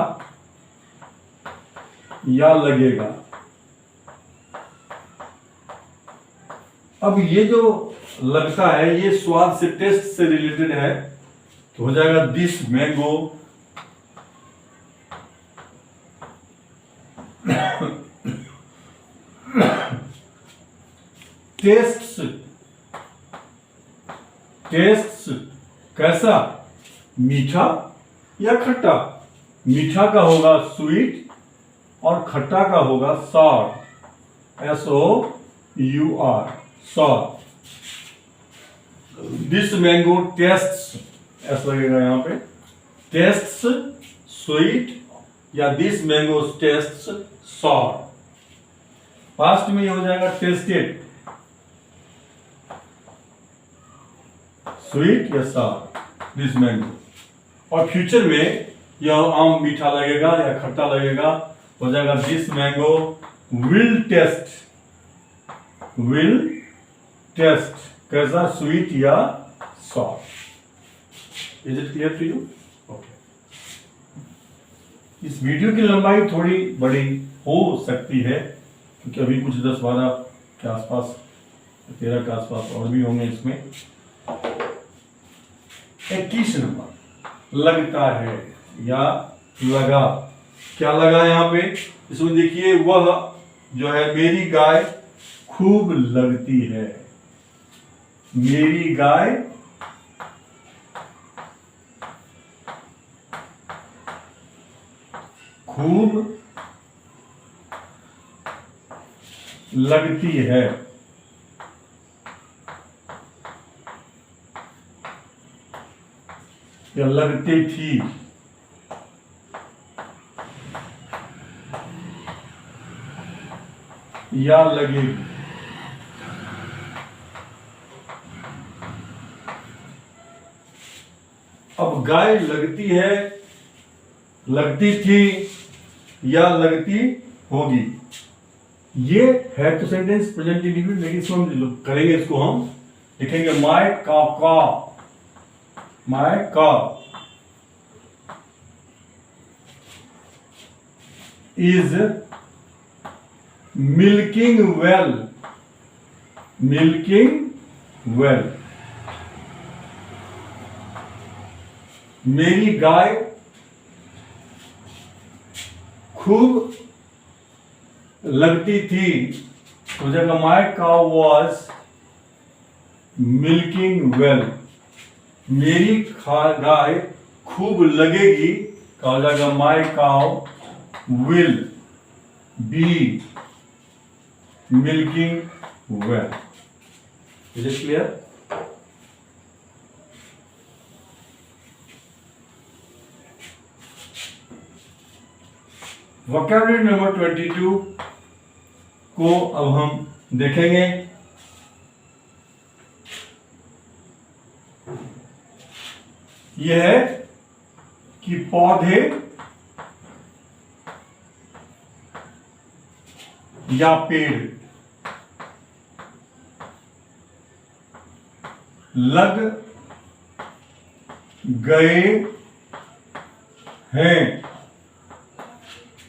या लगेगा। अब ये जो लगता है ये स्वाद से, टेस्ट से रिलेटेड है, तो हो जाएगा दिस मैंगो टेस्ट्स कैसा, मीठा या खट्टा। मीठा का होगा स्वीट और खट्टा का होगा sour, SOUR, sour. This mango tastes, ऐसा लगेगा यहां पे, टेस्ट्स स्वीट या this mango tastes sour. Past में ये हो जाएगा टेस्टेड, स्वीट या सॉर, दिस मैंगो। और फ्यूचर में यह आम मीठा लगेगा या खट्टा लगेगा, हो जाएगा दिस मैंगो विल टेस्ट कैसा, स्वीट या sour. Is it clear to you? Okay. इस वीडियो की लंबाई थोड़ी बड़ी हो सकती है क्योंकि अभी कुछ 10-12 के आसपास, 13 के आसपास और भी होंगे इसमें। 21 नंबर, लगता है या लगा। क्या लगा यहां पे, इसमें देखिए, वह जो है मेरी गाय खूब लगती है, मेरी गाय खूब लगती है, या लगती थी। या लगेगी। अब गाय लगती है, लगती थी या लगती होगी, ये है तो सेंटेंस प्रेजेंट इंडिफिनिट, लेकिन इसको हम करेंगे, इसको हम लिखेंगे माय काव, माय काव इज मिल्किंग वेल, मेरी गाय खूब लगती थी, हो जाएगा my cow was milking well, मेरी गाय खूब लगेगी, क्या हो जाएगा my cow will be milking well. Is it clear? Vocabulary number 22 को अब हम देखेंगे। यह है कि पौधे या पेड़ लग गए हैं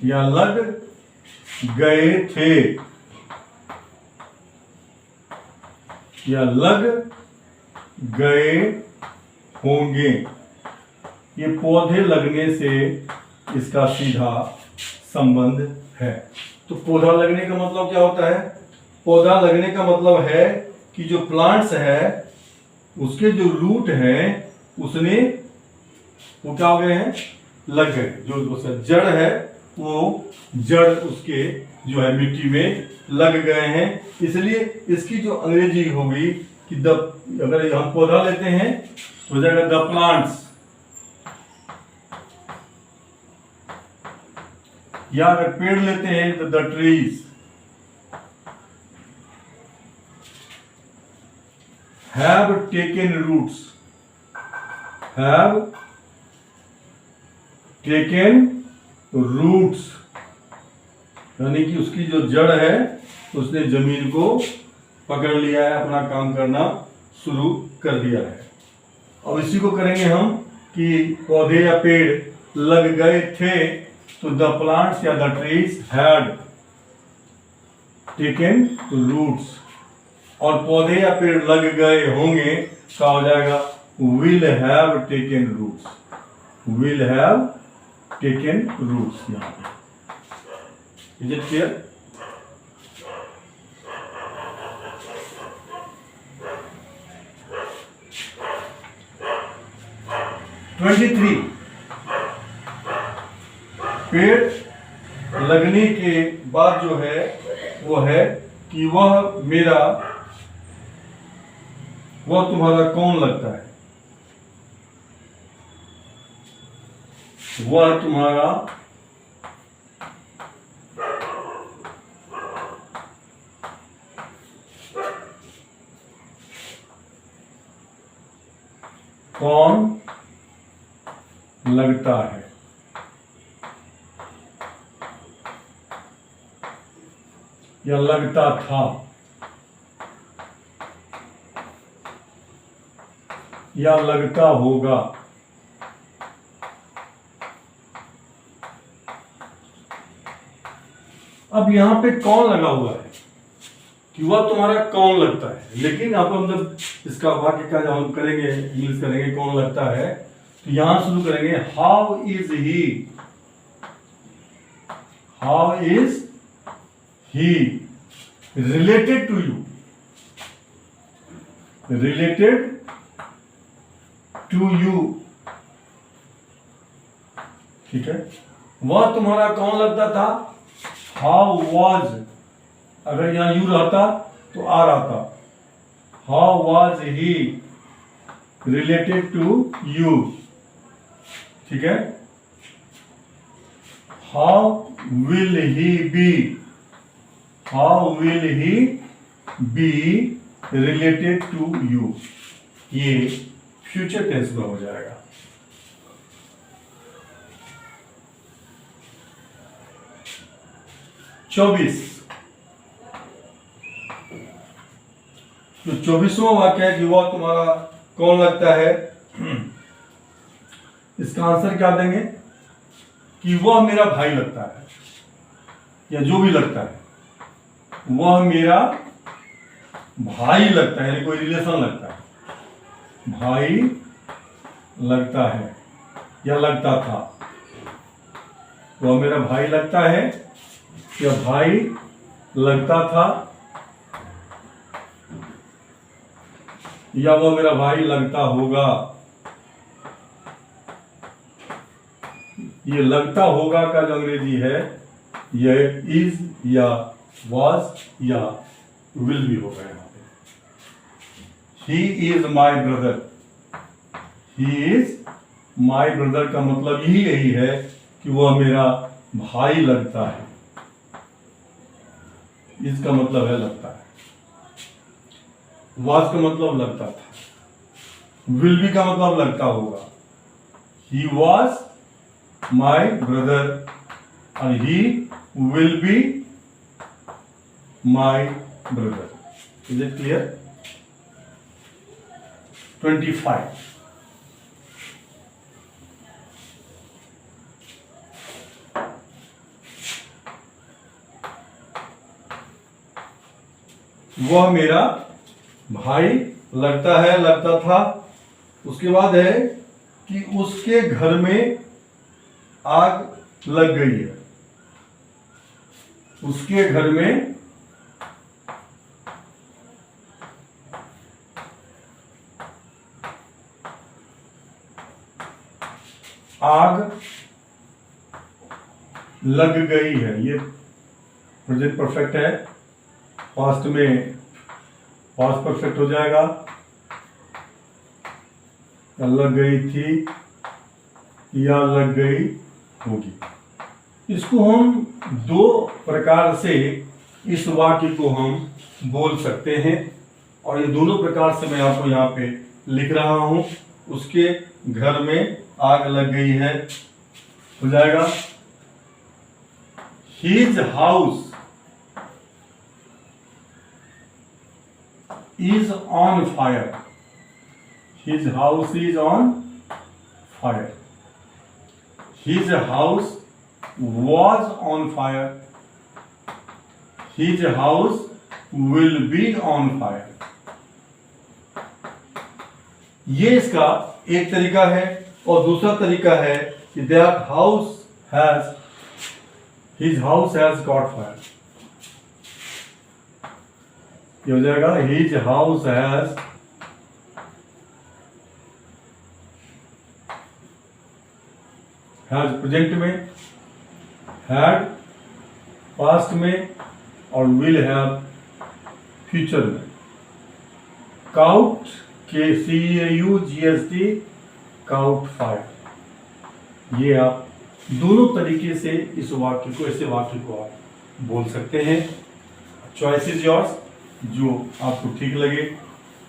या लग गए थे या लग गए होंगे। ये पौधे लगने से इसका सीधा संबंध है। तो पौधा लगने का मतलब क्या होता है? पौधा लगने का मतलब है कि जो प्लांट्स है उसके जो रूट हैं उसने वो क्या हो गए हैं? लग गए। जो उसका जड़ है वो जड़ उसके जो है मिट्टी में लग गए हैं। इसलिए इसकी जो अंग्रेजी होगी कि द, अगर हम पौधा लेते हैं तो हो जाएगा द प्लांट्स, या अगर पेड़ लेते हैं तो the trees have taken roots, have taken roots, यानी कि उसकी जो जड़ है उसने जमीन को पकड़ लिया है, अपना काम करना शुरू कर दिया है। अब इसी को करेंगे हम कि पौधे या पेड़ लग गए थे, तो द प्लांट्स या the trees had taken roots, और पौधे या पेड़ लग गए होंगे क्या हो जाएगा? Will have taken roots, will have taken roots. यहां पे इज इट क्लियर? पेड़ लगने के बाद जो है वो है कि वह तुम्हारा कौन लगता है? वह तुम्हारा कौन लगता है? या लगता था, या लगता होगा। अब यहां पे कौन लगा हुआ है कि वह तुम्हारा कौन लगता है, लेकिन आप हम जब इसका वाक्य का जब हम करेंगे, इंग्लिश करेंगे कौन लगता है, तो यहां शुरू करेंगे how is he, how is he related to you, related to you. ठीक है, वह तुम्हारा कौन लगता था? हाउ वॉज, अगर यहां यू रहता तो आ रहता, how was he related to you. ठीक है, how will he be, how will he be related to you, ये फ्यूचर टेंस में हो जाएगा। चौबीस, तो 24वां वाक्य है कि वह तुम्हारा कौन लगता है। इसका आंसर क्या देंगे कि वह मेरा भाई लगता है, या जो भी लगता है वह मेरा भाई लगता है, यानी कोई रिलेशन लगता है, भाई लगता है या लगता था। वह मेरा भाई लगता है या भाई लगता था, या वह मेरा भाई लगता होगा। ये लगता होगा का जो अंग्रेजी है यह इज या वाज या विल भी होगा। यहां पे he is my brother, he is my brother का मतलब यही है कि वह मेरा भाई लगता है। इसका मतलब है लगता है, वाज का मतलब लगता था, विल बी का मतलब लगता होगा। ही वॉज माई ब्रदर और ही will be my brother. Is it clear? 25, वह मेरा भाई लगता है, लगता था। उसके बाद है कि उसके घर में आग लग गई है, उसके घर में आग लग गई है। ये प्रेजेंट परफेक्ट है। पास्ट में पास्ट परफेक्ट हो जाएगा, लग गई थी या लग गई होगी। इसको हम दो प्रकार से इस वाक्य को हम बोल सकते हैं, और ये दोनों प्रकार से मैं आपको यहाँ पे लिख रहा हूं। उसके घर में आग लग गई है हो जाएगा, His house is on fire. His house is on fire. His house was on fire. His house will be on fire. ये इसका एक तरीका है, और दूसरा तरीका है कि that house has, his house has caught fire. ये हो जाएगा his house has प्रेजेंट में, had पास्ट में, और will have फ्यूचर में। Cout CAUGST cout fire. ये आप दोनों तरीके से इस वाक्य को, ऐसे वाक्य को आप बोल सकते हैं। चॉइस इज योर्स, जो आपको ठीक लगे,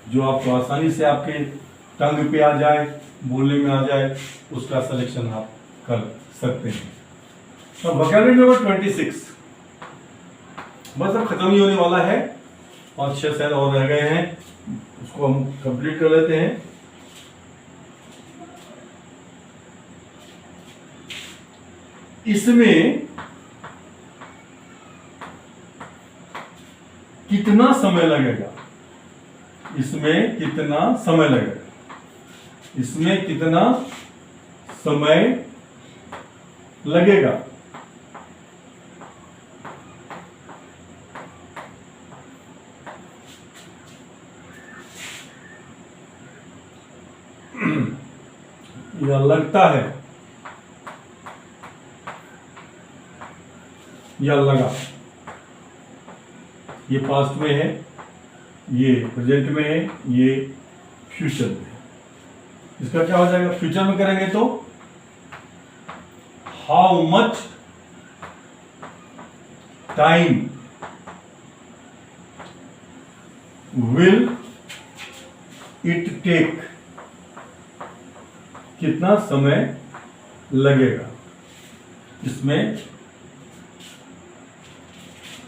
जो आपको आसानी से आपके टंग पे आ जाए, बोलने में आ जाए, उसका सिलेक्शन आप कर सकते हैं। तो वोकैबुलरी नंबर 26 बस अब खत्म ही होने वाला है, 5-6 शायद और रह गए हैं, उसको हम कंप्लीट कर लेते हैं। इसमें कितना समय लगेगा? इसमें कितना समय लगेगा? इसमें कितना समय लगेगा? या लगता है, या लगा। ये पास्ट में है, ये प्रेजेंट में है, ये फ्यूचर में है। इसका क्या हो जाएगा? फ्यूचर में करेंगे तो how much time will it take, कितना समय लगेगा। इसमें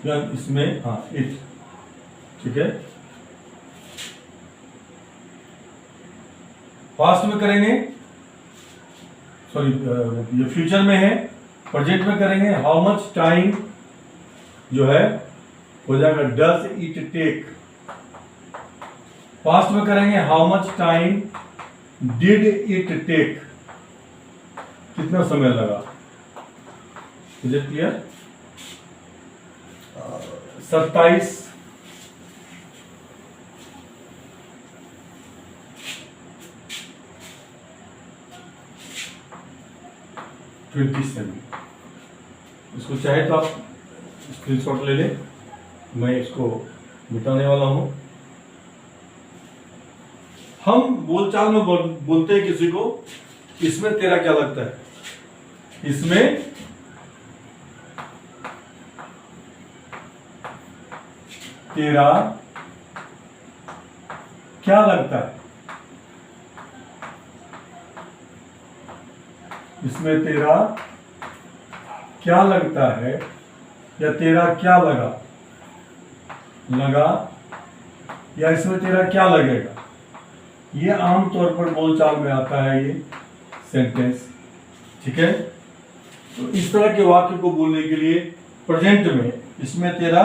या इसमें, हाँ इट, ठीक है। पास्ट में करेंगे, सॉरी ये फ्यूचर में है, प्रेजेंट में करेंगे हाउ मच टाइम जो है हो जाएगा डज इट टेक। पास्ट में करेंगे how much time did it take, कितना समय लगा। Is it clear? 27 27 इसको चाहे तो आप स्क्रीनशॉट ले लें, मैं इसको मिटाने वाला हूं। हम बोलचाल में बोलते हैं किसी को, इसमें तेरा क्या लगता है? इसमें तेरा क्या लगता है? इसमें तेरा क्या लगता है, या तेरा क्या लगा, लगा, या इसमें तेरा क्या लगेगा। ये आमतौर पर बोलचाल में आता है ये सेंटेंस, ठीक है। तो इस तरह के वाक्य को बोलने के लिए प्रेजेंट में इसमें तेरा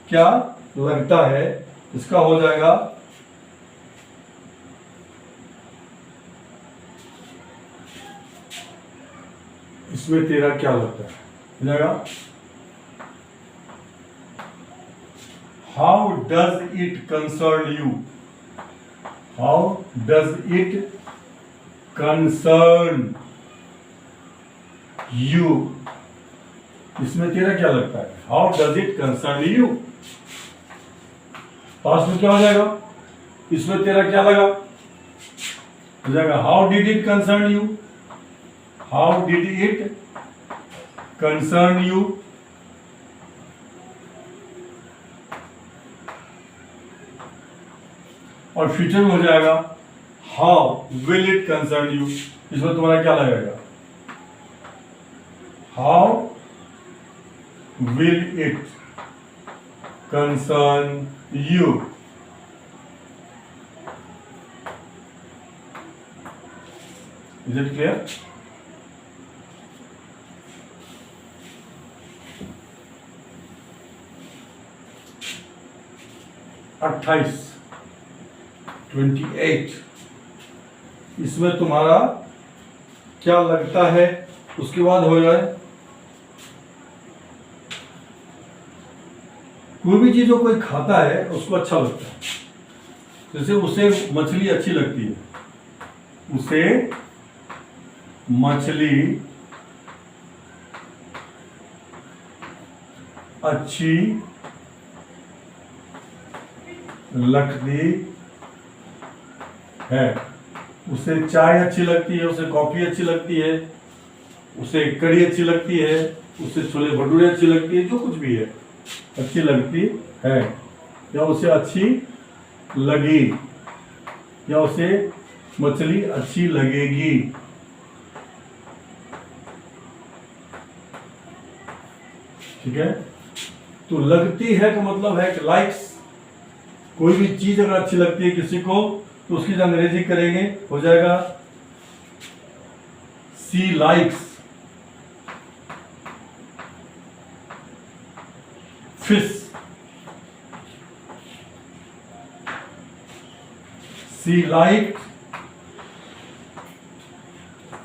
क्या लगता है, इसका हो जाएगा इसमें तेरा क्या लगता है, हो जाएगा how does it concern you, how does it concern you, इसमें तेरा क्या लगता है, how does it concern you, past में क्या हो जाएगा, इसमें तेरा क्या लगा, हो जाएगा how did it concern you, how did it concern you, और फ्यूचर में हो जाएगा how will it concern you, इसमें तुम्हारा क्या लगेगा, how will it concern you. Is it clear? अट्ठाईस 28, इसमें तुम्हारा क्या लगता है, उसके बाद हो जाए कोई भी चीज जो कोई खाता है उसको अच्छा लगता है, जैसे उसे मछली अच्छी लगती है, उसे मछली अच्छी लगती है, उसे चाय अच्छी लगती है, उसे कॉफी अच्छी लगती है, उसे कढ़ी अच्छी लगती है, उसे छोले भटूरे अच्छी लगती है, जो कुछ भी है अच्छी लगती है, या उसे अच्छी लगी, या उसे मछली अच्छी लगेगी। ठीक है, तो लगती है का मतलब है कि लाइक्स, कोई भी चीज अगर अच्छी लगती है किसी को तो उसकी जो अंग्रेजी करेंगे हो जाएगा she likes fish, she like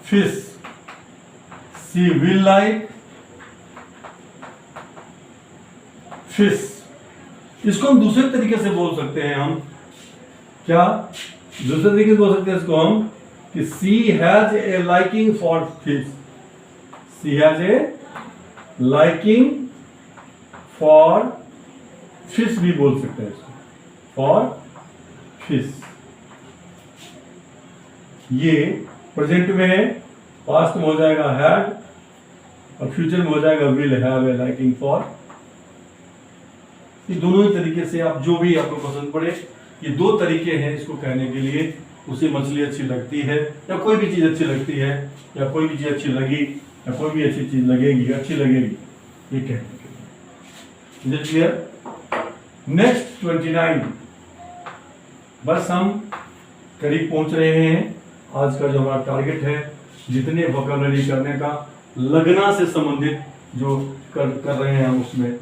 fish, she will like fish. इसको हम दूसरे तरीके से बोल सकते हैं, हम क्या दूसरे तरीके से बोल सकते हैं इसको हम कि she has a liking for fish, she has a liking for fish भी बोल सकते हैं इसको, फॉर फिश। ये प्रेजेंट में है, पास्ट में हो जाएगा हैड, और फ्यूचर में हो जाएगा will have a liking for. ये दोनों ही तरीके से आप जो भी आपको पसंद पड़े, ये दो तरीके हैं इसको कहने के लिए। उसे मछली अच्छी लगती है, या कोई भी चीज अच्छी लगती है, या कोई भी चीज अच्छी लगी, या कोई भी अच्छी चीज लगेगी, अच्छी लगेगी, ये कहने के लिए। क्लियर? नेक्स्ट 29, बस हम करीब पहुंच रहे हैं। आज का जो हमारा टारगेट है, जितने वोकैबुलरी करने का लगना से संबंधित जो कर रहे हैं हम उसमें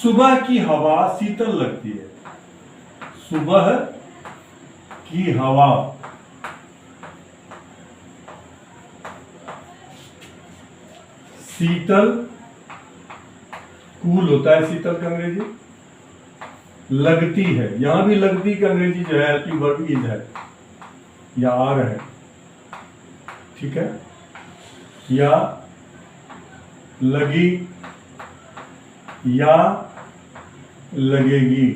सुबह की हवा शीतल लगती है, सुबह की हवा शीतल, कूल होता है शीतल का अंग्रेजी, लगती है, यहां भी लगती का अंग्रेजी जो है हेल्पिंग वर्ब इज है या आर है, ठीक है, या लगी या लगेगी।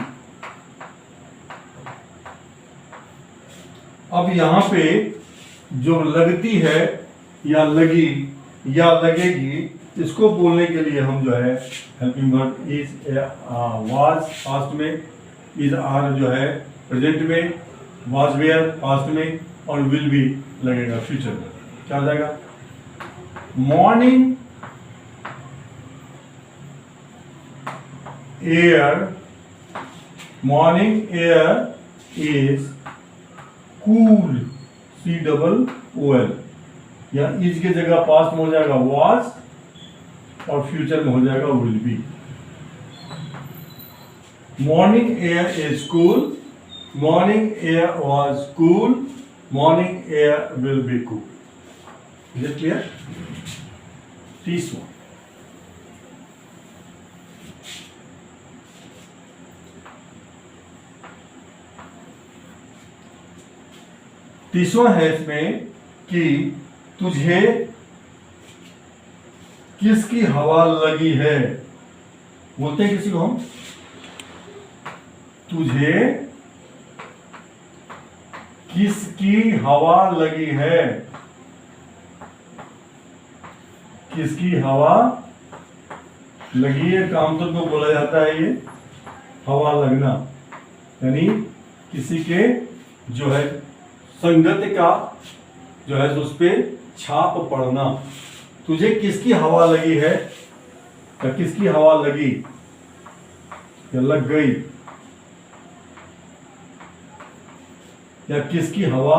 अब यहां पे जो लगती है या लगी या लगेगी, इसको बोलने के लिए हम जो है helping verb is was past में, इज आर जो है प्रेजेंट में, वाज वेयर पास्ट में, और विल बी लगेगा फ्यूचर में। क्या हो जाएगा? Morning air, morning air is cool, COOL, या इज की जगह पास्ट में हो जाएगा वाज, और फ्यूचर में हो जाएगा will be. Morning air is cool, morning air was cool, morning air will be cool. Is it clear? 30वां, है इसमें कि तुझे किसकी हवा लगी है। बोलते हैं किसी को हम, तुझे किसकी हवा लगी है। किसकी हवा लगी है, कामतुल को बोला जाता है ये हवा लगना, यानी किसी के जो है संगत का जो है उस पे छाप पड़ना। तुझे किसकी हवा लगी है, या किसकी हवा लगी या लग गई, या किसकी हवा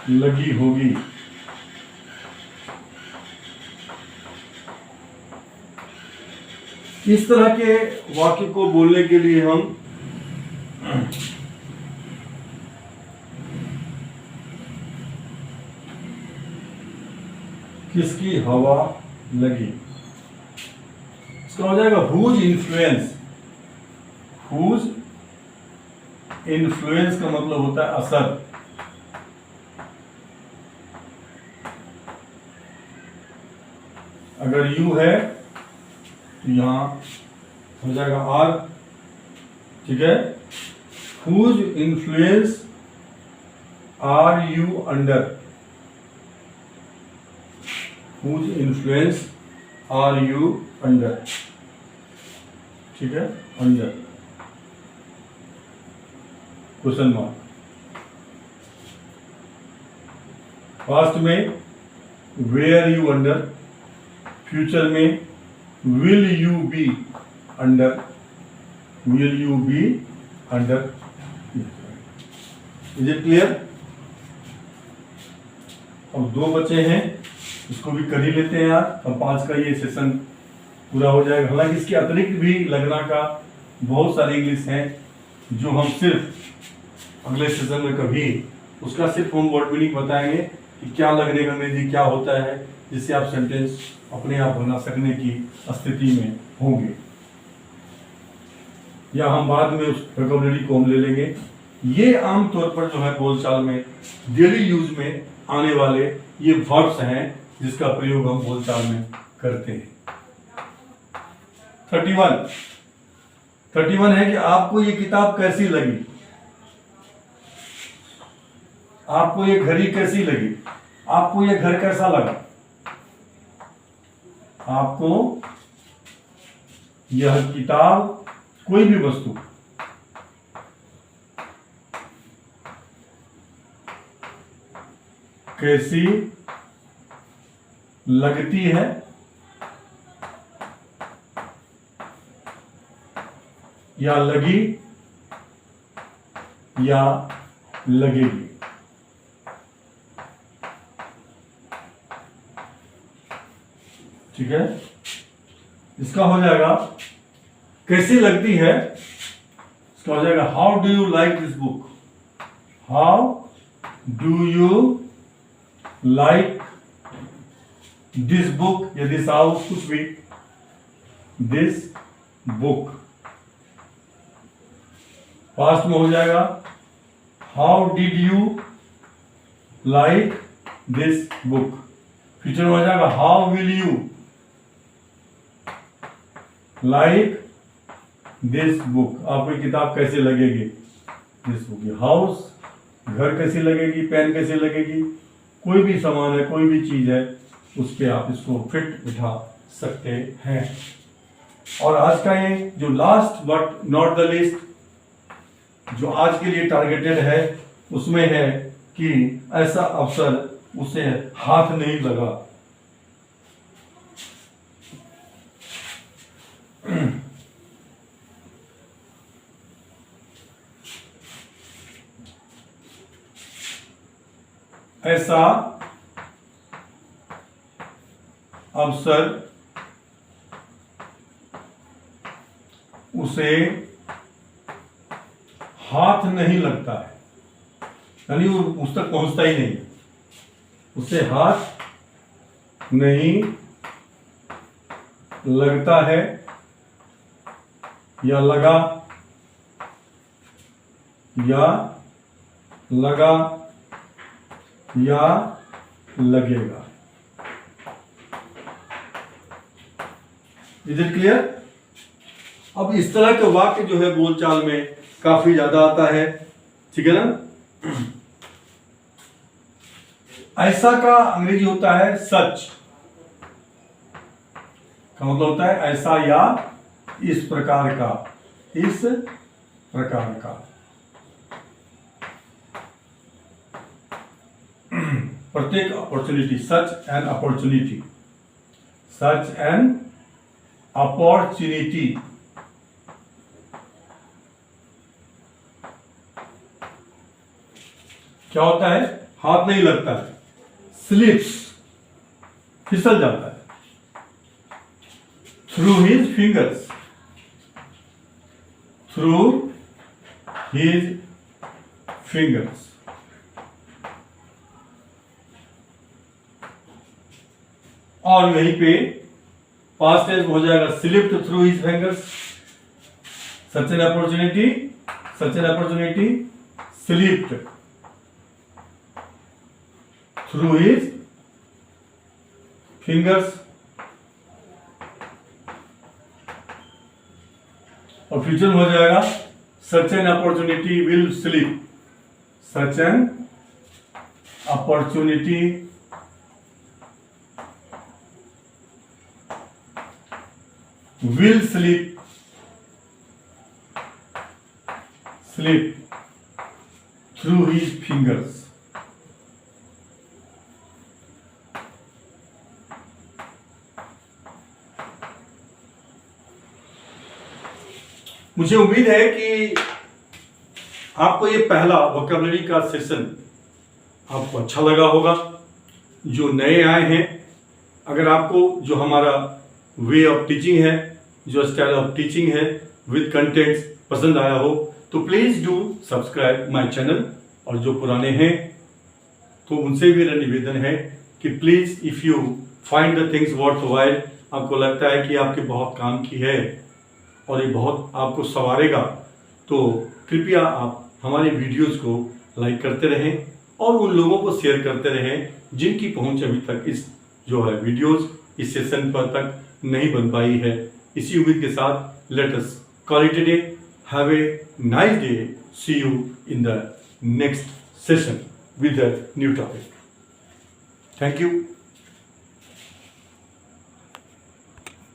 लगी होगी। इस तरह के वाक्य को बोलने के लिए हम किसकी हवा लगी, इसका हो जाएगा हुज इन्फ्लुएंस। हुज इन्फ्लुएंस का मतलब होता है असर। अगर यू है तो यहां हो जाएगा आर, ठीक है। Whose influence are you under, whose influence are you under, ठीक है, अंडर क्वेश्चन मार्क। पास्ट में वेयर यू अंडर, फ्यूचर में will you be under, will you be under. Is it clear? अब 2 बचे हैं, इसको भी कर ही लेते हैं यार। अब 5 का ये सेशन पूरा हो जाएगा। हालांकि इसके अतिरिक्त भी लगना का बहुत सारे इंग्लिश हैं जो हम सिर्फ अगले सेशन में कभी उसका सिर्फ हम वर्ड मीनिंग बताएंगे कि क्या लगने का अंग्रेजी क्या होता है, जिससे आप सेंटेंस अपने आप बना सकने की स्थिति में होंगे, या हम बाद में उस वोकैबुलरी को हम ले लेंगे। ये आमतौर पर जो है बोलचाल में डेली यूज में आने वाले ये वर्ब्स हैं जिसका प्रयोग हम बोलचाल में करते हैं। 31 है कि आपको ये किताब कैसी लगी, आपको ये घड़ी कैसी लगी, आपको ये घर कैसा लगा, आपको यह किताब, कोई भी वस्तु कैसी लगती है, या लगी, या लगेगी। ठीक है, इसका हो जाएगा कैसी लगती है, इसका हो जाएगा how do you like this book, how do you like this book, या दिस हाउस, कुछ भी, दिस बुक। पास्ट में हो जाएगा how did you like this book. Future में हो जाएगा how will you like this book, आपको किताब कैसे लगेगी, दिस बुक। हाउस, घर कैसी लगेगी, पेन कैसी लगेगी, कोई भी सामान है, कोई भी चीज है, उस पर आप इसको फिट बिठा सकते हैं। और आज का ये जो last but not the least जो आज के लिए टारगेटेड है, उसमें है कि ऐसा अवसर उसे हाथ नहीं लगा। ऐसा अवसर उसे हाथ नहीं लगता है, यानी वो उस तक पहुंचता ही नहीं है, उसे हाथ नहीं लगता है या लगा या लगा या लगेगा। Is it clear? अब इस तरह के वाक्य जो है बोलचाल में काफी ज्यादा आता है, ठीक है ना। ऐसा का अंग्रेजी होता है सच, का मतलब होता है ऐसा या इस प्रकार का, इस प्रकार का। प्रत्येक opportunity, such an opportunity, such an opportunity. क्या होता है? हाथ नहीं लगता है, स्लिप्स, फिसल जाता है। Through his fingers, through his fingers. और यहीं पे पास्ट टेंस हो जाएगा slipped through his fingers. Such an opportunity, such an opportunity, slipped through his fingers. और फ्यूचर में हो जाएगा such an opportunity will slip, such an opportunity will slip through his fingers। मुझे उम्मीद है कि आपको ये पहला वोकैबुलरी का सेशन आपको अच्छा लगा होगा। जो नए आए हैं, अगर आपको जो हमारा वे ऑफ टीचिंग है, जो स्टाइल ऑफ टीचिंग है विद कंटेंट्स पसंद आया हो तो please do subscribe my channel. और जो पुराने हैं तो उनसे भी मेरा निवेदन है कि please if you find the things worth while, आपको लगता है कि आपके बहुत काम की है और ये बहुत आपको संवारेगा, तो कृपया आप हमारे वीडियोस को लाइक करते रहें और उन लोगों को शेयर करते रहें जिनकी पहुंच अभी तक इस जो है वीडियोस इस सेशन पर तक नहीं बन पाई है। इसी उम्मीद के साथ let us call it a day. Have a nice day. See you in the next session with a new topic. Thank you.